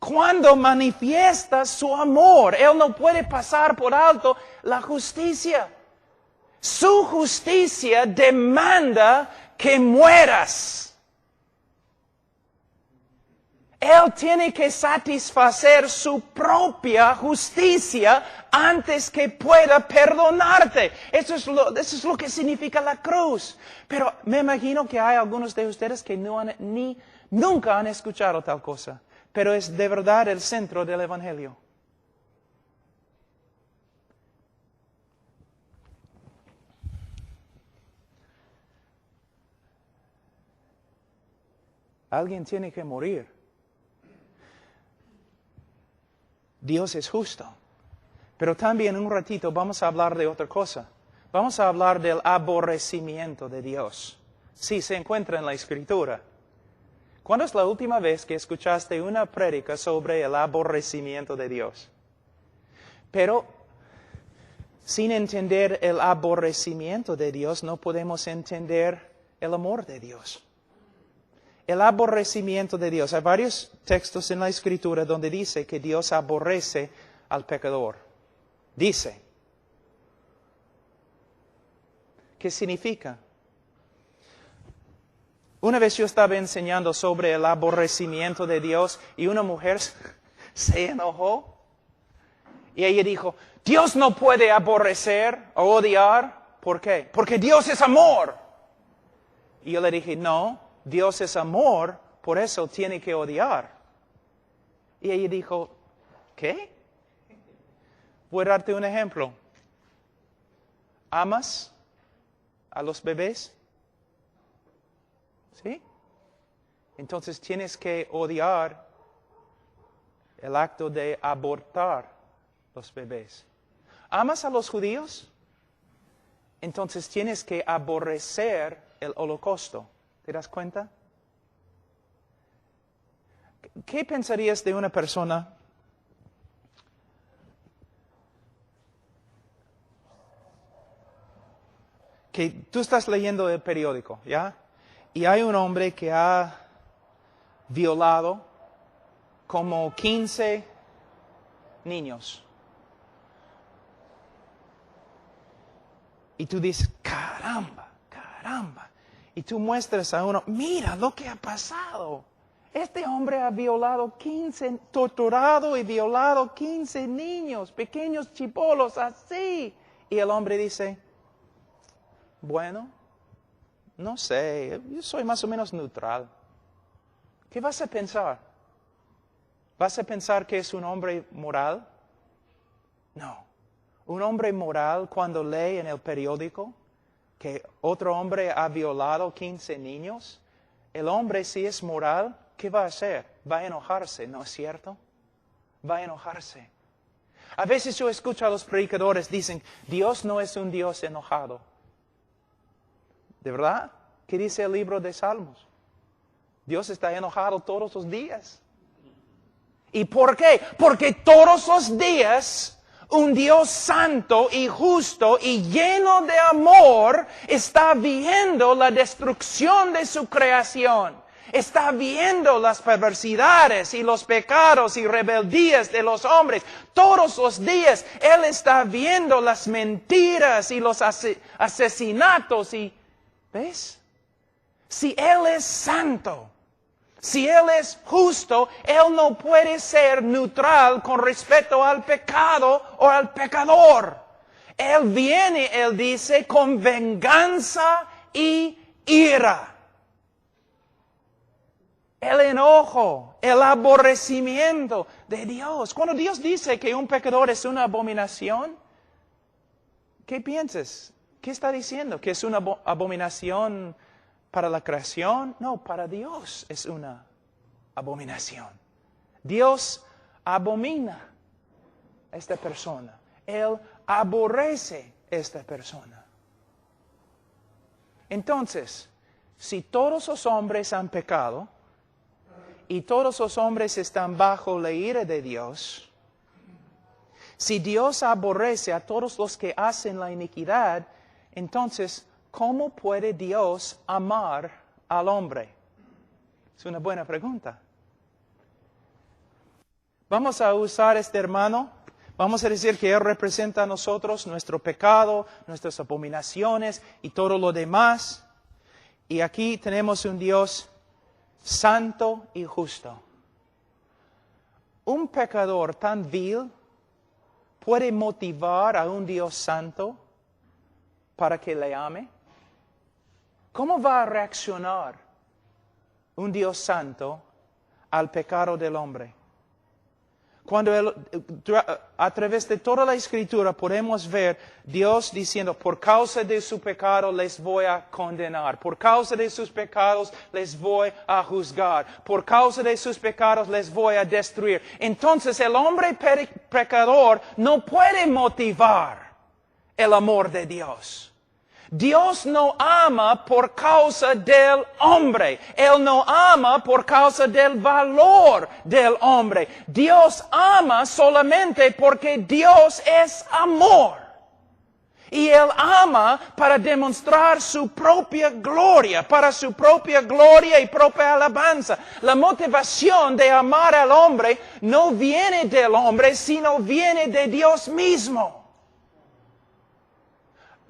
cuando manifiesta su amor. Él no puede pasar por alto la justicia. Su justicia demanda que mueras. Él tiene que satisfacer su propia justicia antes que pueda perdonarte. Eso es lo que significa la cruz. Pero me imagino que hay algunos de ustedes que nunca han escuchado tal cosa. Pero es de verdad el centro del Evangelio. Alguien tiene que morir. Dios es justo. Pero también en un ratito vamos a hablar de otra cosa. Vamos a hablar del aborrecimiento de Dios. Sí, se encuentra en la Escritura. ¿Cuándo es la última vez que escuchaste una prédica sobre el aborrecimiento de Dios? Pero sin entender el aborrecimiento de Dios no podemos entender el amor de Dios. El aborrecimiento de Dios. Hay varios textos en la Escritura donde dice que Dios aborrece al pecador. Dice. ¿Qué significa? Una vez yo estaba enseñando sobre el aborrecimiento de Dios y una mujer se enojó. Y ella dijo, Dios no puede aborrecer o odiar. ¿Por qué? Porque Dios es amor. Y yo le dije, no. Dios es amor, por eso tiene que odiar. Y ella dijo, ¿qué? Voy a darte un ejemplo. ¿Amas a los bebés? ¿Sí? Entonces tienes que odiar el acto de abortar los bebés. ¿Amas a los judíos? Entonces tienes que aborrecer el holocausto. ¿Te das cuenta? ¿Qué pensarías de una persona que tú estás leyendo el periódico, ¿ya? Y hay un hombre que ha violado como 15 niños. Y tú dices, caramba. Y tú muestras a uno, mira lo que ha pasado. Este hombre ha torturado y violado 15 niños, pequeños chibolos, así. Y el hombre dice, bueno, no sé, yo soy más o menos neutral. ¿Qué vas a pensar? ¿Vas a pensar que es un hombre moral? No. Un hombre moral cuando lee en el periódico que otro hombre ha violado 15 niños, el hombre si es moral, ¿qué va a hacer? Va a enojarse, ¿no es cierto? Va a enojarse. A veces yo escucho a los predicadores dicen, Dios no es un Dios enojado. ¿De verdad? ¿Qué dice el libro de Salmos? Dios está enojado todos los días. ¿Y por qué? Porque todos los días un Dios santo y justo y lleno de amor está viendo la destrucción de su creación. Está viendo las perversidades y los pecados y rebeldías de los hombres. Todos los días Él está viendo las mentiras y los asesinatos. ¿Ves? Si Él es santo, si Él es justo, Él no puede ser neutral con respecto al pecado o al pecador. Él viene, Él dice, con venganza y ira. El enojo, el aborrecimiento de Dios. Cuando Dios dice que un pecador es una abominación, ¿qué piensas? ¿Qué está diciendo? ¿Que es una abominación para la creación? No, para Dios es una abominación. Dios abomina a esta persona. Él aborrece a esta persona. Entonces, si todos los hombres han pecado y todos los hombres están bajo la ira de Dios, si Dios aborrece a todos los que hacen la iniquidad, entonces, ¿cómo puede Dios amar al hombre? Es una buena pregunta. Vamos a usar este hermano Vamos a decir que Él representa a nosotros nuestro pecado, nuestras abominaciones y todo lo demás. Y aquí tenemos un Dios santo y justo. Un pecador tan vil puede motivar a un Dios santo para que le ame. ¿Cómo va a reaccionar un Dios santo al pecado del hombre? Cuando a través de toda la Escritura podemos ver Dios diciendo, por causa de su pecado les voy a condenar, por causa de sus pecados les voy a juzgar, por causa de sus pecados les voy a destruir. Entonces el hombre pecador no puede motivar el amor de Dios. Dios no ama por causa del hombre. Él no ama por causa del valor del hombre. Dios ama solamente porque Dios es amor. Y Él ama para demostrar su propia gloria, para su propia gloria y propia alabanza. La motivación de amar al hombre no viene del hombre, sino viene de Dios mismo.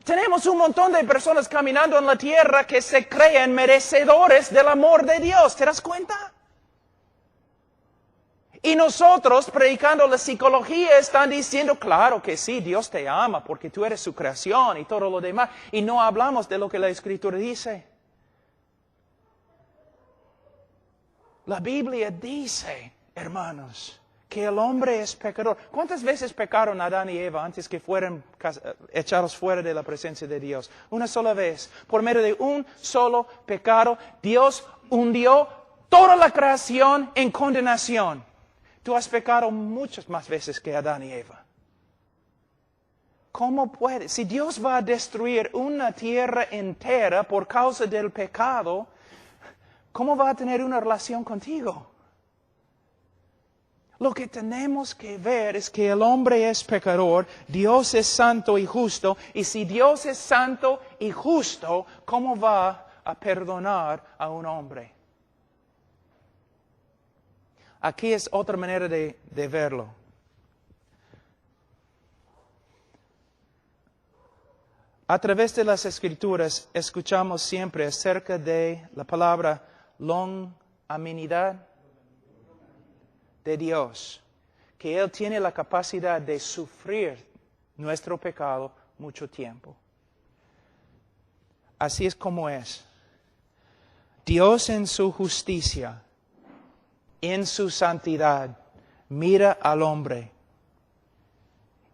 Tenemos un montón de personas caminando en la tierra que se creen merecedores del amor de Dios. ¿Te das cuenta? Y nosotros, predicando la psicología, están diciendo, claro que sí, Dios te ama porque tú eres su creación y todo lo demás. Y no hablamos de lo que la Escritura dice. La Biblia dice, hermanos, que el hombre es pecador. ¿Cuántas veces pecaron Adán y Eva antes que fueran echados fuera de la presencia de Dios? Una sola vez. Por medio de un solo pecado, Dios hundió toda la creación en condenación. Tú has pecado muchas más veces que Adán y Eva. ¿Cómo puede? Si Dios va a destruir una tierra entera por causa del pecado, ¿cómo va a tener una relación contigo? Lo que tenemos que ver es que el hombre es pecador, Dios es santo y justo, y si Dios es santo y justo, ¿cómo va a perdonar a un hombre? Aquí es otra manera de verlo. A través de las Escrituras escuchamos siempre acerca de la palabra longanimidad de Dios, que Él tiene la capacidad de sufrir nuestro pecado mucho tiempo. Así es como es. Dios en su justicia, en su santidad, mira al hombre.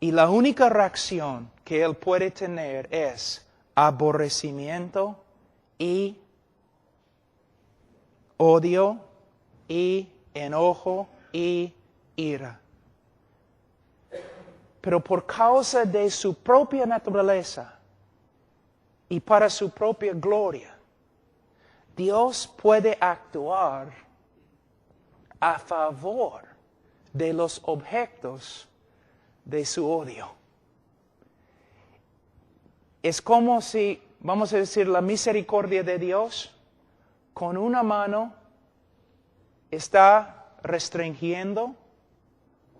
Y la única reacción que Él puede tener es aborrecimiento y odio y enojo y ira. Pero por causa de su propia naturaleza y para su propia gloria, Dios puede actuar a favor de los objetos de su odio. Es como si, vamos a decir, la misericordia de Dios con una mano está restringiendo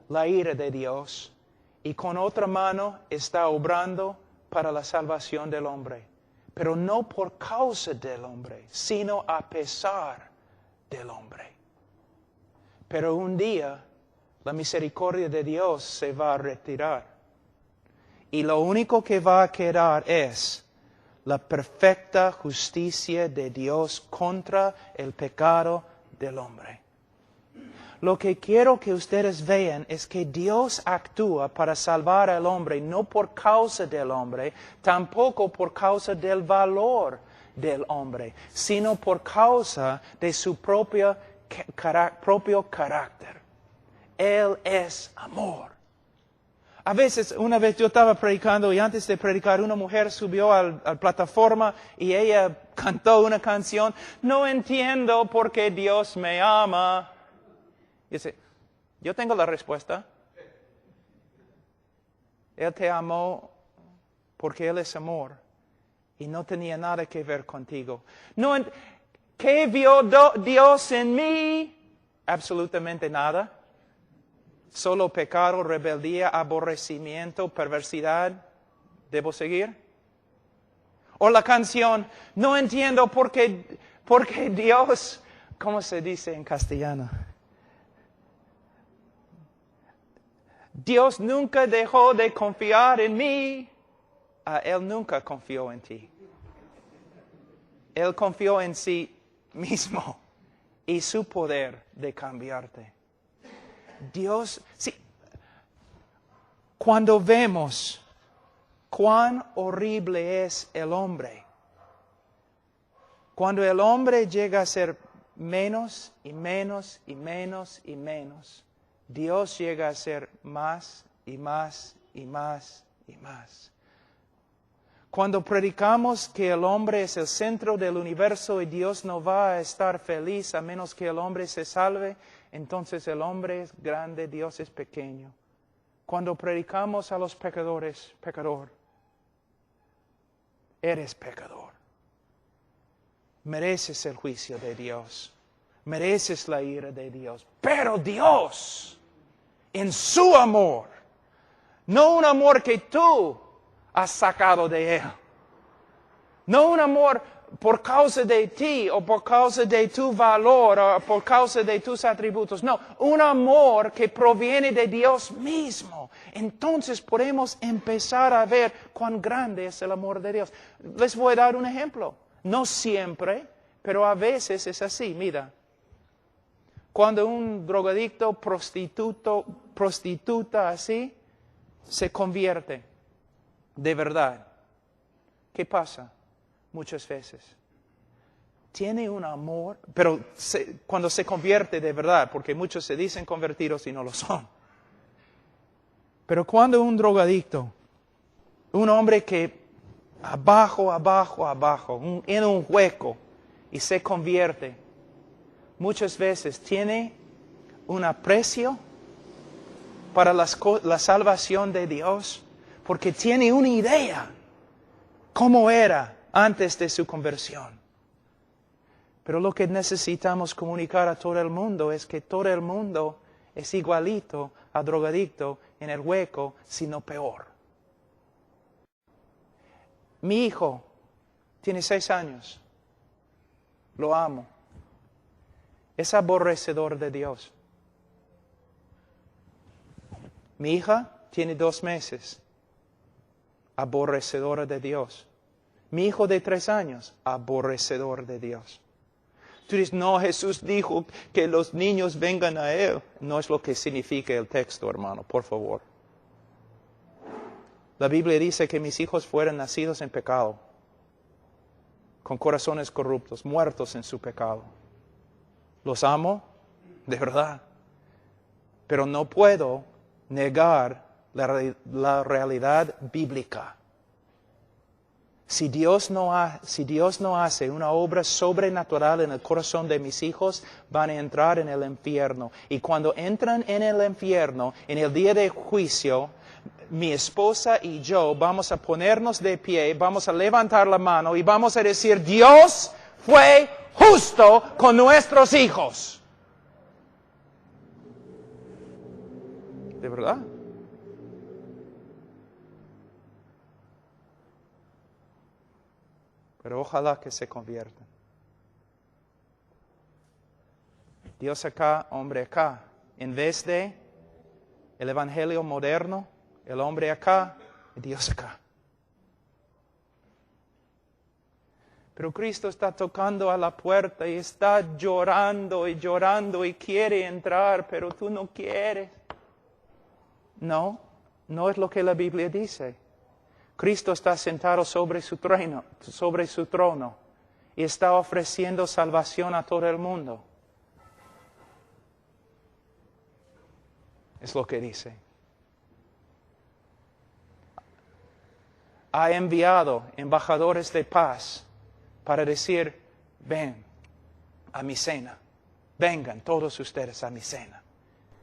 la ira de Dios y con otra mano está obrando para la salvación del hombre. Pero no por causa del hombre, sino a pesar del hombre. Pero un día la misericordia de Dios se va a retirar. Y lo único que va a quedar es la perfecta justicia de Dios contra el pecado del hombre. Lo que quiero que ustedes vean es que Dios actúa para salvar al hombre, no por causa del hombre, tampoco por causa del valor del hombre, sino por causa de su propio carácter. Él es amor. A veces, una vez yo estaba predicando y antes de predicar una mujer subió a la plataforma y ella cantó una canción, no entiendo por qué Dios me ama. Y dice, yo tengo la respuesta. Él te amó porque Él es amor y no tenía nada que ver contigo. ¿Qué vio Dios en mí? Absolutamente nada. Solo pecado, rebeldía, aborrecimiento, perversidad. ¿Debo seguir? O la canción, no entiendo por qué Dios, ¿cómo se dice en castellano? Dios nunca dejó de confiar en mí. Él nunca confió en ti. Él confió en sí mismo y su poder de cambiarte. Dios, sí, cuando vemos cuán horrible es el hombre, cuando el hombre llega a ser menos y menos y menos y menos, Dios llega a ser más y más y más y más. Cuando predicamos que el hombre es el centro del universo y Dios no va a estar feliz a menos que el hombre se salve, entonces el hombre es grande, Dios es pequeño. Cuando predicamos a los pecadores, pecador, eres pecador. Mereces el juicio de Dios. Mereces la ira de Dios. Pero Dios, en su amor, no un amor que tú has sacado de Él. No un amor por causa de ti o por causa de tu valor o por causa de tus atributos. No, un amor que proviene de Dios mismo. Entonces podemos empezar a ver cuán grande es el amor de Dios. Les voy a dar un ejemplo. No siempre, pero a veces es así. Mira, cuando un drogadicto, prostituta así, se convierte de verdad, ¿qué pasa? Muchas veces tiene un amor, pero cuando se convierte de verdad, porque muchos se dicen convertidos y no lo son. Pero cuando un drogadicto, un hombre que abajo, en un hueco y se convierte, muchas veces tiene un aprecio para la salvación de Dios, porque tiene una idea cómo era antes de su conversión. Pero lo que necesitamos comunicar a todo el mundo es que todo el mundo es igualito a drogadicto en el hueco, sino peor. Mi hijo tiene 6 años. Lo amo. Es aborrecedor de Dios. Mi hija tiene 2 meses. Aborrecedora de Dios. Mi hijo de 3 años, aborrecedor de Dios. Tú dices, no, Jesús dijo que los niños vengan a Él. No es lo que significa el texto, hermano, por favor. La Biblia dice que mis hijos fueron nacidos en pecado, con corazones corruptos, muertos en su pecado. Los amo, de verdad, pero no puedo negar la realidad bíblica. Si Dios no hace una obra sobrenatural en el corazón de mis hijos, van a entrar en el infierno. Y cuando entran en el infierno, en el día de juicio, mi esposa y yo vamos a ponernos de pie, vamos a levantar la mano y vamos a decir, Dios fue justo con nuestros hijos. ¿De verdad? Pero ojalá que se conviertan. Dios acá, hombre acá. En vez de el evangelio moderno, el hombre acá y Dios acá. Pero Cristo está tocando a la puerta y está llorando y quiere entrar, pero tú no quieres. No, no es lo que la Biblia dice. Cristo está sentado sobre su trono y está ofreciendo salvación a todo el mundo. Es lo que dice. Ha enviado embajadores de paz para decir, ven a mi cena. Vengan todos ustedes a mi cena.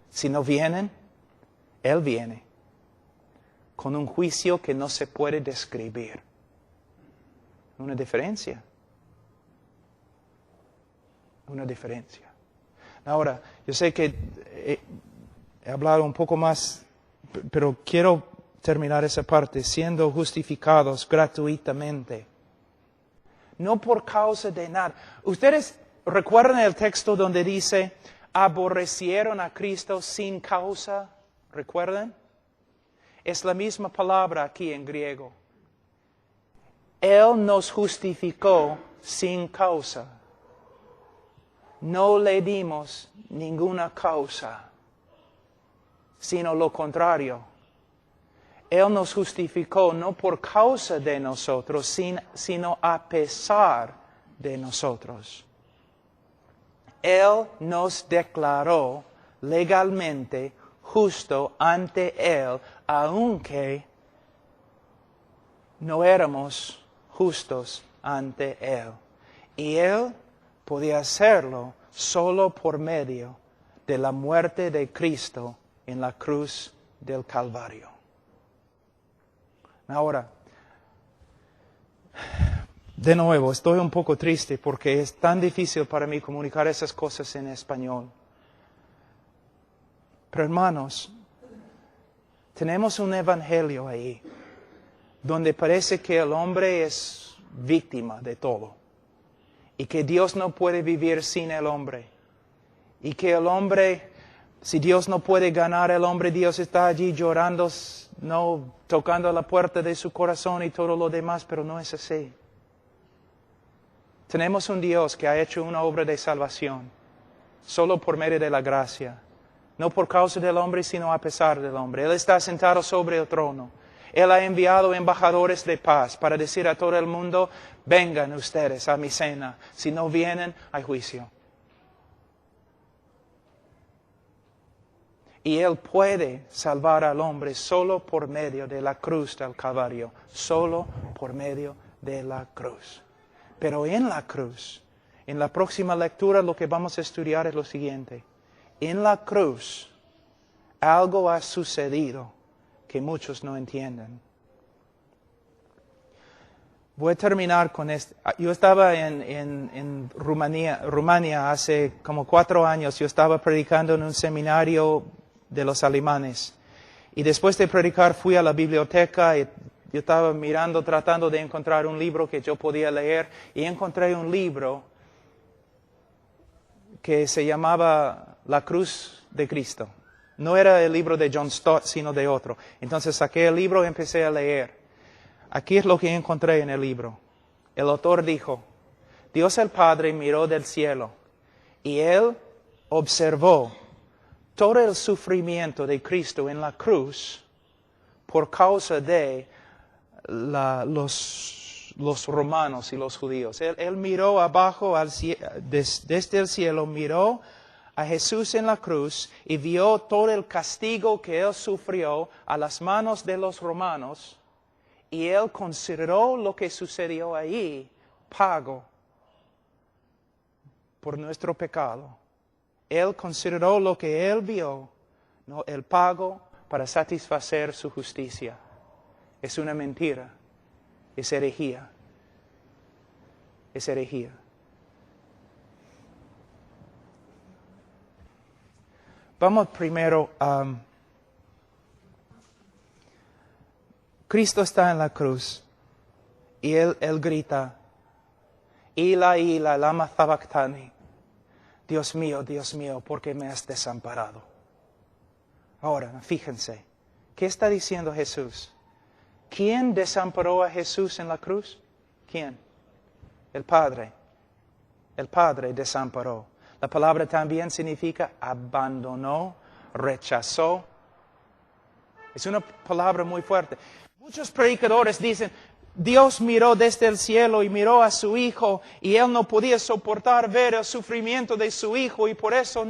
Si no vienen, Él viene con un juicio que no se puede describir. Una diferencia. Una diferencia. Ahora, yo sé que he hablado un poco más, pero quiero terminar esa parte, siendo justificados gratuitamente. No por causa de nada. Ustedes recuerdan el texto donde dice, aborrecieron a Cristo sin causa. ¿Recuerdan? Es la misma palabra aquí en griego. Él nos justificó sin causa. No le dimos ninguna causa, sino lo contrario. Él nos justificó no por causa de nosotros, sino a pesar de nosotros. Él nos declaró legalmente justo ante Él, aunque no éramos justos ante Él. Y Él podía hacerlo solo por medio de la muerte de Cristo en la cruz del Calvario. Ahora, de nuevo, estoy un poco triste porque es tan difícil para mí comunicar esas cosas en español. Pero hermanos, tenemos un evangelio ahí, donde parece que el hombre es víctima de todo, y que Dios no puede vivir sin el hombre, y que el hombre, si Dios no puede ganar el hombre, Dios está allí llorando, no tocando la puerta de su corazón y todo lo demás, pero no es así. Tenemos un Dios que ha hecho una obra de salvación, solo por medio de la gracia. No por causa del hombre, sino a pesar del hombre. Él está sentado sobre el trono. Él ha enviado embajadores de paz para decir a todo el mundo, vengan ustedes a mi cena. Si no vienen, hay juicio. Y Él puede salvar al hombre solo por medio de la cruz del Calvario. Solo por medio de la cruz. Pero en la cruz, en la próxima lectura lo que vamos a estudiar es lo siguiente. En la cruz, algo ha sucedido que muchos no entienden. Voy a terminar con esto. Yo estaba en Rumania hace como 4 años. Yo estaba predicando en un seminario de los alemanes. Y después de predicar fui a la biblioteca y yo estaba mirando, tratando de encontrar un libro que yo podía leer. Y encontré un libro que se llamaba La Cruz de Cristo. No era el libro de John Stott, sino de otro. Entonces saqué el libro y empecé a leer. Aquí es lo que encontré en el libro. El autor dijo, Dios el Padre miró del cielo y Él observó todo el sufrimiento de Cristo en la cruz por causa de los romanos y los judíos. Él miró abajo, desde el cielo, miró a Jesús en la cruz y vio todo el castigo que Él sufrió a las manos de los romanos y Él consideró lo que sucedió ahí pago por nuestro pecado. Él consideró lo que Él vio, ¿no? El pago para satisfacer su justicia. Es una mentira, es herejía, es herejía. Vamos primero a... Cristo está en la cruz y Él grita, Ila, Ila, lama sabactani. Dios mío, ¿por qué me has desamparado? Ahora, fíjense, ¿qué está diciendo Jesús? ¿Quién desamparó a Jesús en la cruz? ¿Quién? El Padre. El Padre desamparó. La palabra también significa abandonó, rechazó. Es una palabra muy fuerte. Muchos predicadores dicen, Dios miró desde el cielo y miró a su Hijo y Él no podía soportar ver el sufrimiento de su Hijo y por eso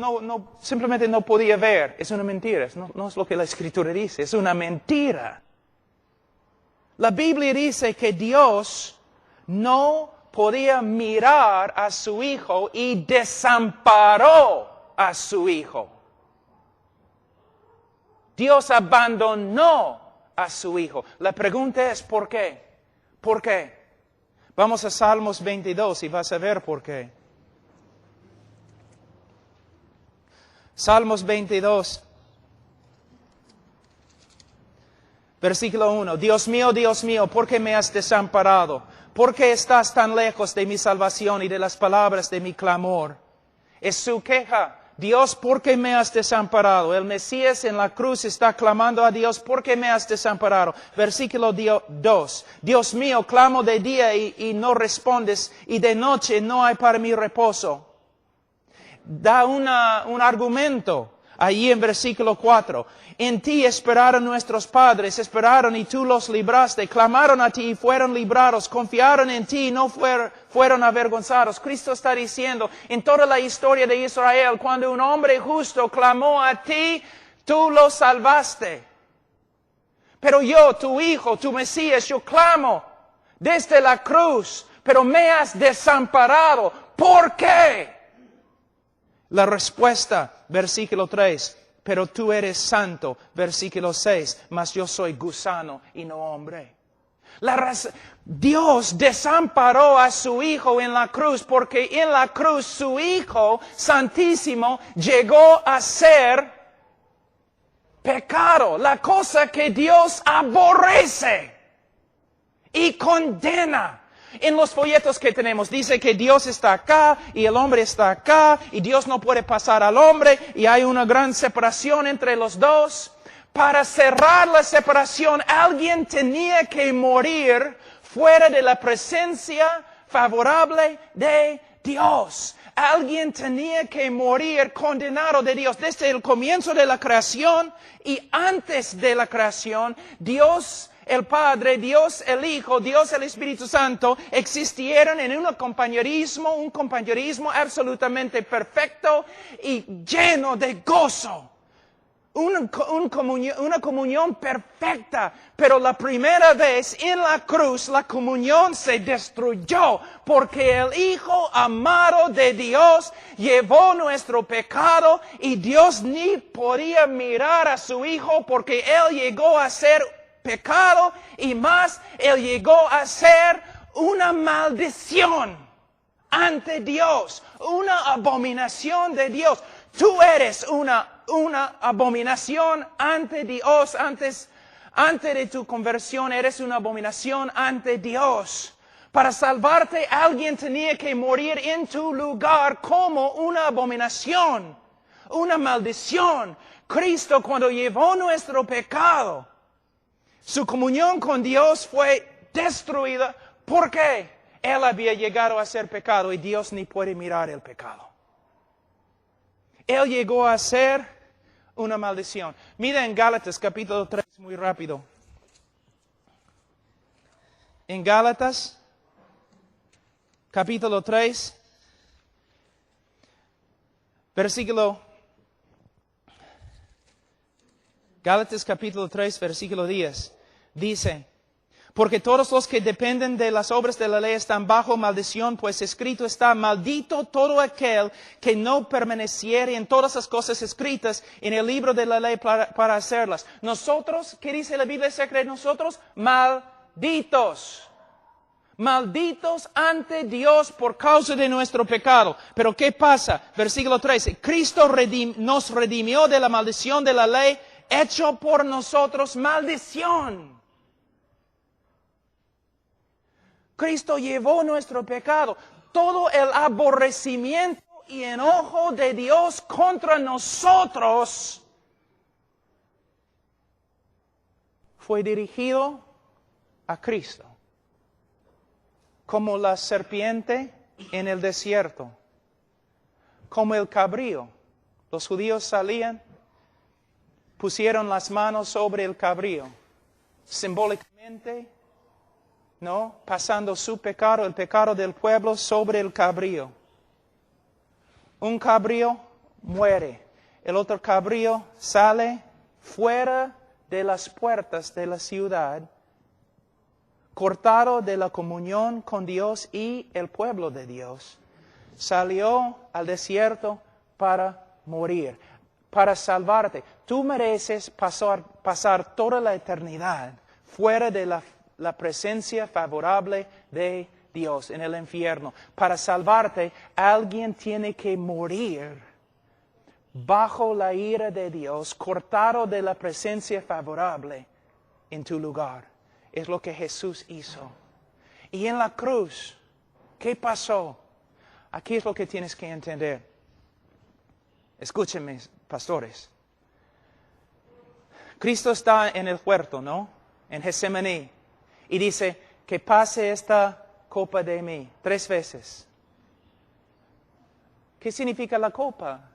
simplemente no podía ver. Es una mentira, no es lo que la Escritura dice, es una mentira. La Biblia dice que Dios no podía mirar a su Hijo y desamparó a su Hijo. Dios abandonó a su Hijo. La pregunta es ¿por qué? ¿Por qué? Vamos a Salmos 22 y vas a ver por qué. Salmos 22. Versículo 1. Dios mío, ¿por qué me has desamparado? ¿Por qué estás tan lejos de mi salvación y de las palabras de mi clamor? Es su queja. Dios, ¿por qué me has desamparado? El Mesías en la cruz está clamando a Dios, ¿por qué me has desamparado? Versículo 2. Dios mío, clamo de día y no respondes, y de noche no hay para mí reposo. Da un argumento ahí en versículo 4. En ti esperaron nuestros padres, esperaron y tú los libraste, clamaron a ti y fueron librados, confiaron en ti y no fueron avergonzados. Cristo está diciendo, en toda la historia de Israel, cuando un hombre justo clamó a ti, tú lo salvaste. Pero yo, tu hijo, tu Mesías, yo clamo desde la cruz, pero me has desamparado. ¿Por qué? La respuesta, versículo 3, pero tú eres santo, versículo 6, mas yo soy gusano y no hombre. Dios desamparó a su Hijo en la cruz porque en la cruz su Hijo Santísimo llegó a ser pecado, la cosa que Dios aborrece y condena. En los folletos que tenemos dice que Dios está acá y el hombre está acá y Dios no puede pasar al hombre y hay una gran separación entre los dos. Para cerrar la separación, alguien tenía que morir fuera de la presencia favorable de Dios. Alguien tenía que morir condenado de Dios. Desde el comienzo de la creación y antes de la creación, Dios el Padre, Dios el Hijo, Dios el Espíritu Santo existieron en un compañerismo absolutamente perfecto y lleno de gozo. Una comunión perfecta, pero la primera vez en la cruz la comunión se destruyó porque el Hijo amado de Dios llevó nuestro pecado y Dios ni podía mirar a su Hijo porque Él llegó a ser pecado y más, Él llegó a ser una maldición ante Dios, una abominación de Dios. Tú eres una abominación ante Dios, antes de tu conversión eres una abominación ante Dios. Para salvarte alguien tenía que morir en tu lugar como una abominación, una maldición. Cristo cuando llevó nuestro pecado, su comunión con Dios fue destruida. ¿Por qué? Él había llegado a ser pecado y Dios ni puede mirar el pecado. Él llegó a ser una maldición. Mira en Gálatas capítulo 3 muy rápido. En Gálatas capítulo 3, Gálatas capítulo 3, versículo 10, dice, porque todos los que dependen de las obras de la ley están bajo maldición, pues escrito está, maldito todo aquel que no permaneciere en todas las cosas escritas en el libro de la ley para hacerlas. Nosotros, ¿qué dice la Biblia secreta? Nosotros, malditos. Malditos ante Dios por causa de nuestro pecado. Pero ¿qué pasa? Versículo 13, Cristo nos redimió de la maldición de la ley, hecho por nosotros maldición. Cristo llevó nuestro pecado. Todo el aborrecimiento y enojo de Dios contra nosotros fue dirigido a Cristo. Como la serpiente en el desierto. Como el cabrío. Los judíos salían, pusieron las manos sobre el cabrío. Simbólicamente, ¿no? Pasando su pecado, el pecado del pueblo, sobre el cabrío. Un cabrío muere. El otro cabrío sale fuera de las puertas de la ciudad, cortado de la comunión con Dios y el pueblo de Dios. Salió al desierto para morir, para salvarte. Tú mereces pasar toda la eternidad fuera de la presencia favorable de Dios en el infierno. Para salvarte, alguien tiene que morir bajo la ira de Dios, cortado de la presencia favorable. en tu lugar. Es lo que Jesús hizo. Y en la cruz, ¿qué pasó? Aquí es lo que tienes que entender. Escúchenme, pastores. Cristo está en el huerto, ¿no? En Getsemaní. Y dice, que pase esta copa de mí 3 veces. ¿Qué significa la copa?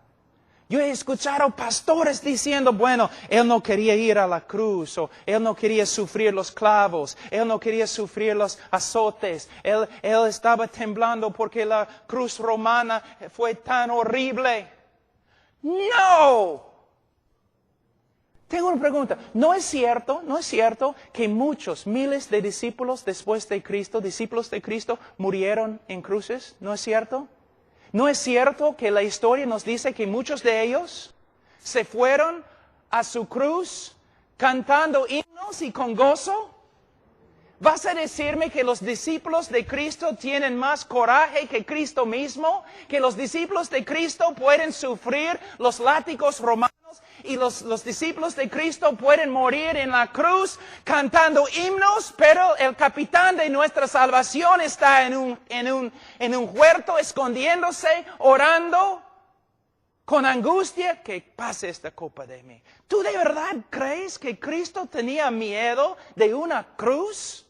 Yo he escuchado pastores diciendo, bueno, Él no quería ir a la cruz, o Él no quería sufrir los clavos, Él no quería sufrir los azotes, Él estaba temblando porque la cruz romana fue tan horrible. ¡No! Tengo una pregunta. ¿No es cierto que muchos, miles de discípulos después de Cristo, discípulos de Cristo, murieron en cruces? ¿No es cierto? ¿No es cierto que la historia nos dice que muchos de ellos se fueron a su cruz cantando himnos y con gozo? ¿Vas a decirme que los discípulos de Cristo tienen más coraje que Cristo mismo? ¿Que los discípulos de Cristo pueden sufrir los látigos romanos? Y los discípulos de Cristo pueden morir en la cruz cantando himnos, pero el capitán de nuestra salvación está en un huerto escondiéndose, orando con angustia, que pase esta copa de mí. ¿Tú de verdad crees que Cristo tenía miedo de una cruz?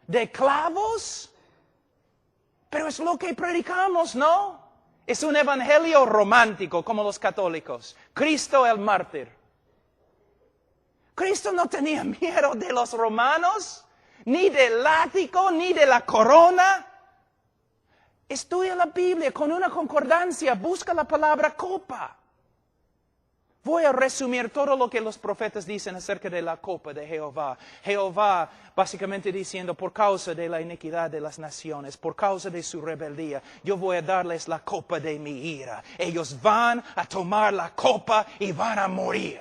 ¿De clavos? Pero es lo que predicamos, ¿no? Es un evangelio romántico, como los católicos. Cristo el mártir. Cristo no tenía miedo de los romanos, ni del látigo, ni de la corona. Estudia la Biblia con una concordancia, busca la palabra copa. Voy a resumir todo lo que los profetas dicen acerca de la copa de Jehová. Jehová básicamente diciendo, por causa de la iniquidad de las naciones, por causa de su rebeldía, yo voy a darles la copa de mi ira. Ellos van a tomar la copa y van a morir.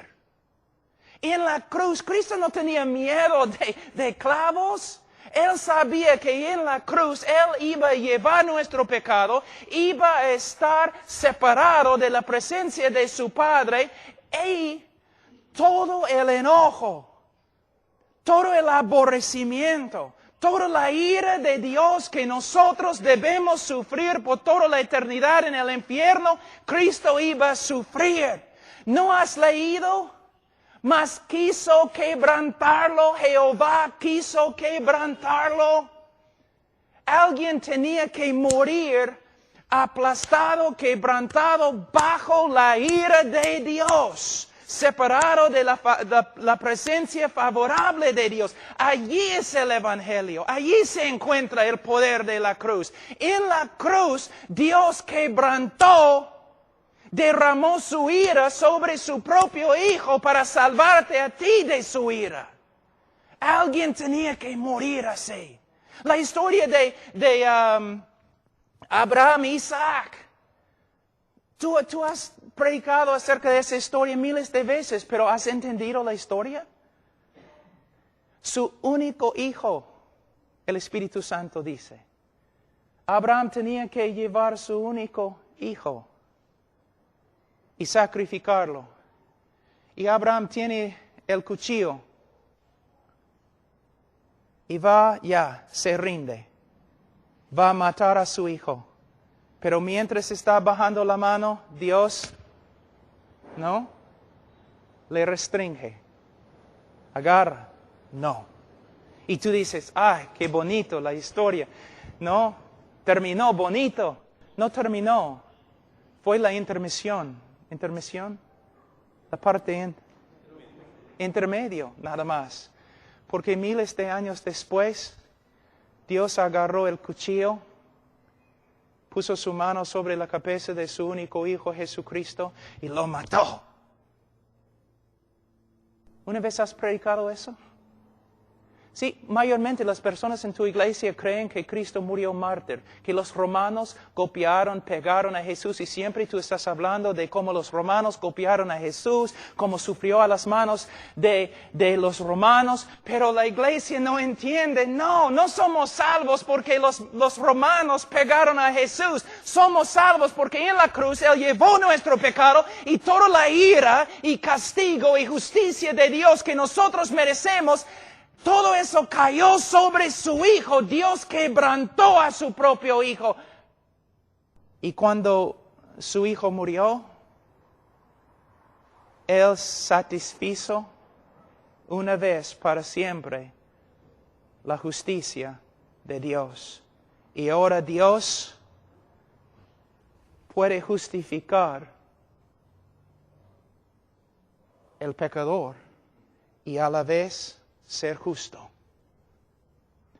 Y en la cruz, Cristo no tenía miedo de clavos. Él sabía que en la cruz Él iba a llevar nuestro pecado, iba a estar separado de la presencia de su Padre, y todo el enojo, todo el aborrecimiento, toda la ira de Dios que nosotros debemos sufrir por toda la eternidad en el infierno, Cristo iba a sufrir. ¿No has leído? Mas quiso quebrantarlo, Jehová quiso quebrantarlo. Alguien tenía que morir aplastado, quebrantado bajo la ira de Dios, separado de la presencia favorable de Dios. Allí es el evangelio, allí se encuentra el poder de la cruz. En la cruz Dios quebrantó, derramó su ira sobre su propio Hijo para salvarte a ti de su ira. Alguien tenía que morir así. La historia de Abraham y Isaac. Tú has predicado acerca de esa historia miles de veces, pero ¿has entendido la historia? Su único hijo, el Espíritu Santo dice. Abraham tenía que llevar su único hijo y sacrificarlo. Y Abraham tiene el cuchillo y se rinde. Va a matar a su hijo. Pero mientras está bajando la mano, Dios, ¿no? Le restringe. Agarra. No. Y tú dices, ¡ay, qué bonito la historia! No, terminó bonito. No terminó. Fue la intermisión. ¿Intermisión? La parte intermedio, nada más. Porque miles de años después, Dios agarró el cuchillo, puso su mano sobre la cabeza de su único Hijo Jesucristo y lo mató. ¿Una vez has predicado eso? Sí, mayormente las personas en tu iglesia creen que Cristo murió mártir, que los romanos golpearon, pegaron a Jesús, y siempre tú estás hablando de cómo los romanos golpearon a Jesús, cómo sufrió a las manos de los romanos, pero la iglesia no entiende. No somos salvos porque los romanos pegaron a Jesús. Somos salvos porque en la cruz Él llevó nuestro pecado y toda la ira y castigo y justicia de Dios que nosotros merecemos. Todo eso cayó sobre su hijo. Dios quebrantó a su propio hijo. Y cuando su hijo murió, Él satisfizo una vez para siempre la justicia de Dios. Y ahora Dios puede justificar el pecador y a la vez ser justo,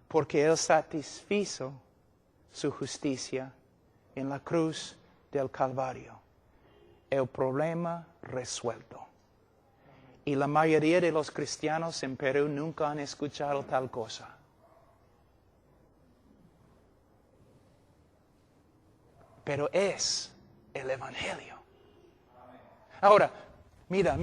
porque Él satisfizo su justicia en la cruz del Calvario. El problema resuelto. Y la mayoría de los cristianos en Perú nunca han escuchado tal cosa. Pero es el Evangelio. Ahora, mira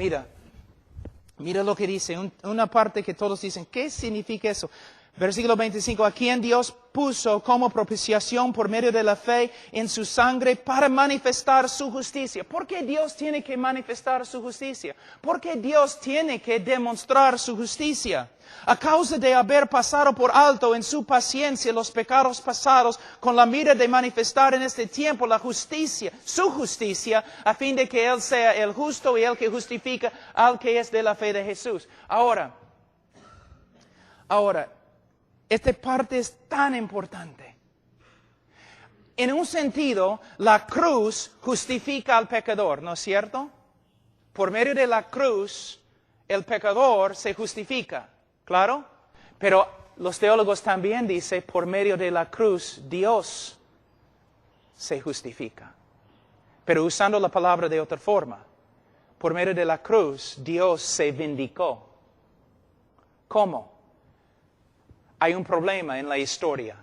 lo que dice, una parte que todos dicen, ¿qué significa eso? Versículo 25, a quien Dios puso como propiciación por medio de la fe en su sangre para manifestar su justicia. ¿Por qué Dios tiene que manifestar su justicia? ¿Por qué Dios tiene que demostrar su justicia? A causa de haber pasado por alto en su paciencia los pecados pasados, con la mira de manifestar en este tiempo la justicia, su justicia, a fin de que Él sea el justo y el que justifica al que es de la fe de Jesús. Ahora, esta parte es tan importante. En un sentido, la cruz justifica al pecador, ¿no es cierto? Por medio de la cruz, el pecador se justifica, ¿claro? Pero los teólogos también dicen, por medio de la cruz, Dios se justifica. Pero usando la palabra de otra forma, por medio de la cruz, Dios se vindicó. ¿Cómo? Hay un problema en la historia.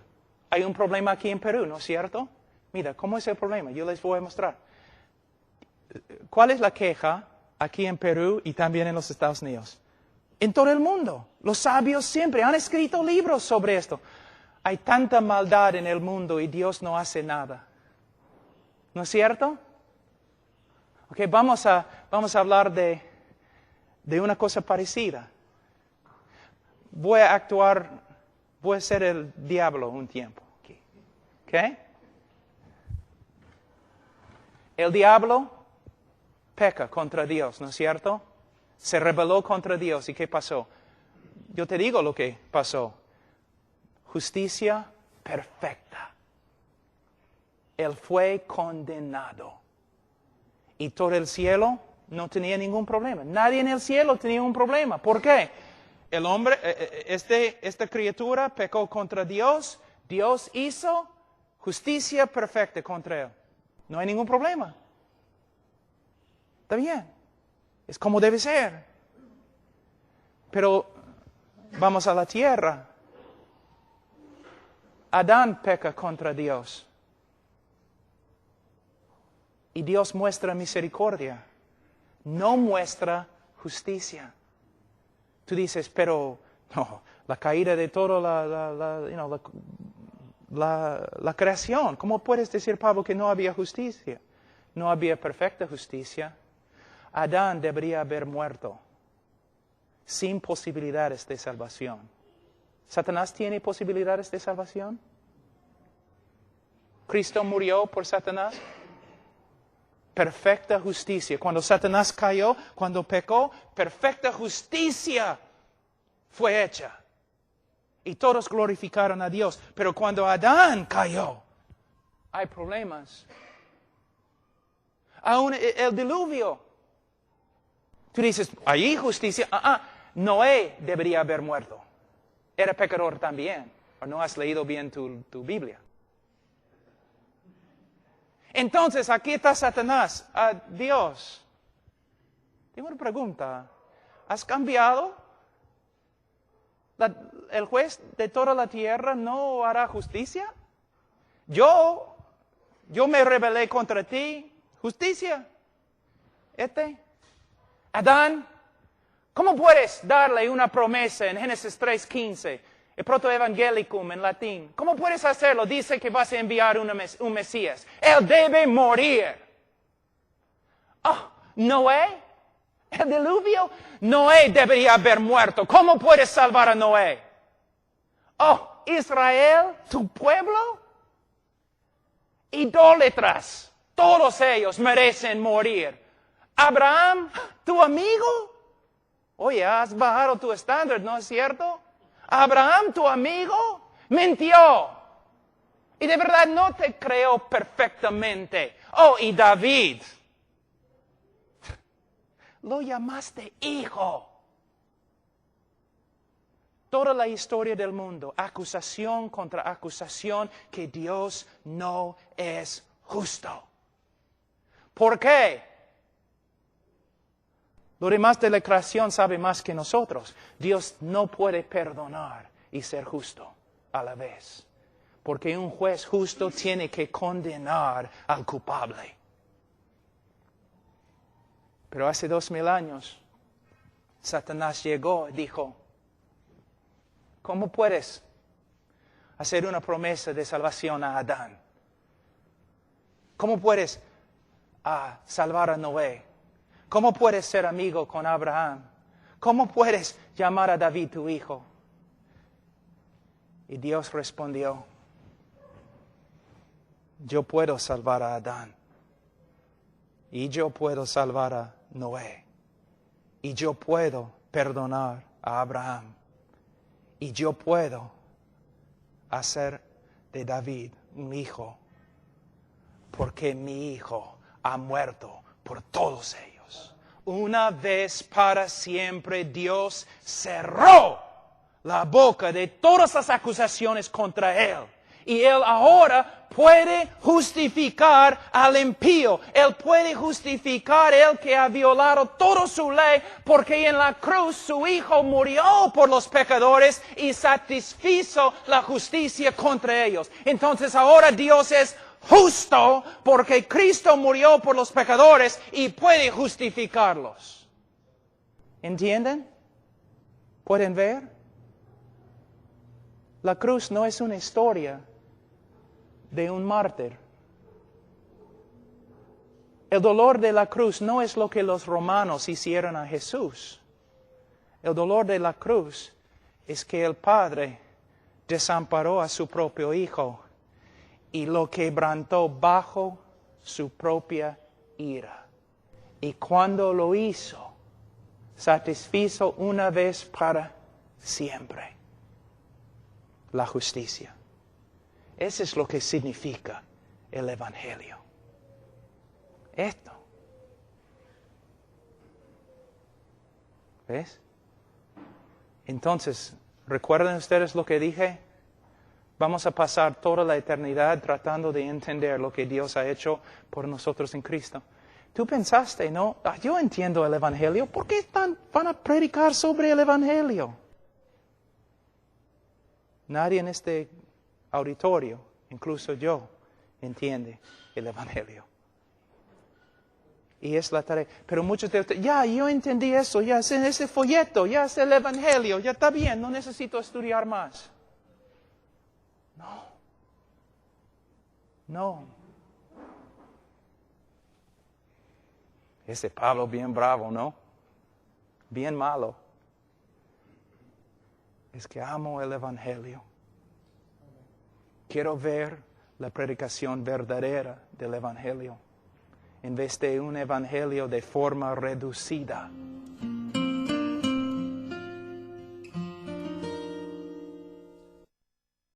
Hay un problema aquí en Perú, ¿no es cierto? Mira, ¿cómo es el problema? Yo les voy a mostrar. ¿Cuál es la queja aquí en Perú y también en los Estados Unidos? En todo el mundo. Los sabios siempre han escrito libros sobre esto. Hay tanta maldad en el mundo y Dios no hace nada. ¿No es cierto? Ok, vamos a hablar de una cosa parecida. Voy a ser el diablo un tiempo. ¿Ok? El diablo peca contra Dios, ¿no es cierto? Se rebeló contra Dios. ¿Y qué pasó? Yo te digo lo que pasó. Justicia perfecta. Él fue condenado. Y todo el cielo no tenía ningún problema. Nadie en el cielo tenía un problema. ¿Por qué? El hombre, esta criatura pecó contra Dios. Dios hizo justicia perfecta contra él. No hay ningún problema. Está bien. Es como debe ser. Pero vamos a la tierra. Adán peca contra Dios. Y Dios muestra misericordia. No muestra justicia. Tú dices, pero no, la caída de toda la creación. ¿Cómo puedes decir, Pablo, que no había justicia? No había perfecta justicia. Adán debería haber muerto sin posibilidades de salvación. ¿Satanás tiene posibilidades de salvación? ¿Cristo murió por Satanás? Perfecta justicia. Cuando Satanás cayó, cuando pecó, perfecta justicia fue hecha. Y todos glorificaron a Dios. Pero cuando Adán cayó, hay problemas. Aún el diluvio. Tú dices, ¿hay justicia? Noé debería haber muerto. Era pecador también. ¿O no has leído bien tu Biblia? Entonces, aquí está Satanás. Dios, tengo una pregunta. ¿Has cambiado? ¿El juez de toda la tierra no hará justicia? Yo me rebelé contra ti. ¿Justicia? Adán, ¿cómo puedes darle una promesa en Génesis 3:15? El protoevangelicum en latín. ¿Cómo puedes hacerlo? Dice que vas a enviar un Mesías. Él debe morir. Noé, El diluvio, Noé debería haber muerto. ¿Cómo puedes salvar a Noé? Oh, Israel, tu pueblo, idólatras, todos ellos merecen morir. Abraham, tu amigo, oye, has bajado tu estándar, ¿no es cierto? Abraham, tu amigo, mintió. Y de verdad no te creo perfectamente. Oh, y David, lo llamaste hijo. Toda la historia del mundo, acusación contra acusación, que Dios no es justo. ¿Por qué? Lo demás de la creación sabe más que nosotros. Dios no puede perdonar y ser justo a la vez. Porque un juez justo tiene que condenar al culpable. Pero hace 2000 años, Satanás llegó y dijo, ¿cómo puedes hacer una promesa de salvación a Adán? ¿Cómo puedes salvar a Noé? ¿Cómo puedes ser amigo con Abraham? ¿Cómo puedes llamar a David tu hijo? Y Dios respondió, yo puedo salvar a Adán. Y yo puedo salvar a Noé. Y yo puedo perdonar a Abraham. Y yo puedo hacer de David un hijo, porque mi hijo ha muerto por todos ellos. Una vez para siempre Dios cerró la boca de todas las acusaciones contra él. Y él ahora puede justificar al impío. Él puede justificar el que ha violado toda su ley, porque en la cruz su Hijo murió por los pecadores y satisfizo la justicia contra ellos. Entonces ahora Dios es justo porque Cristo murió por los pecadores y puede justificarlos. ¿Entienden? ¿Pueden ver? La cruz no es una historia de un mártir. El dolor de la cruz no es lo que los romanos hicieron a Jesús. El dolor de la cruz es que el Padre desamparó a su propio Hijo y lo quebrantó bajo su propia ira. Y cuando lo hizo, satisfizo una vez para siempre la justicia. Eso es lo que significa el Evangelio. Esto. ¿Ves? Entonces, ¿recuerdan ustedes lo que dije? Vamos a pasar toda la eternidad tratando de entender lo que Dios ha hecho por nosotros en Cristo. Tú pensaste, ¿no? Yo entiendo el Evangelio. ¿Por qué van a predicar sobre el Evangelio? Nadie en este auditorio, incluso yo, entiende el Evangelio. Y es la tarea. Pero muchos de ustedes, ya, yo entendí eso, ya es en ese folleto, ya es el Evangelio, ya está bien, no necesito estudiar más. No. Ese Pablo bien bravo, ¿no? Bien malo. Es que amo el Evangelio. Quiero ver la predicación verdadera del Evangelio, en vez de un Evangelio de forma reducida.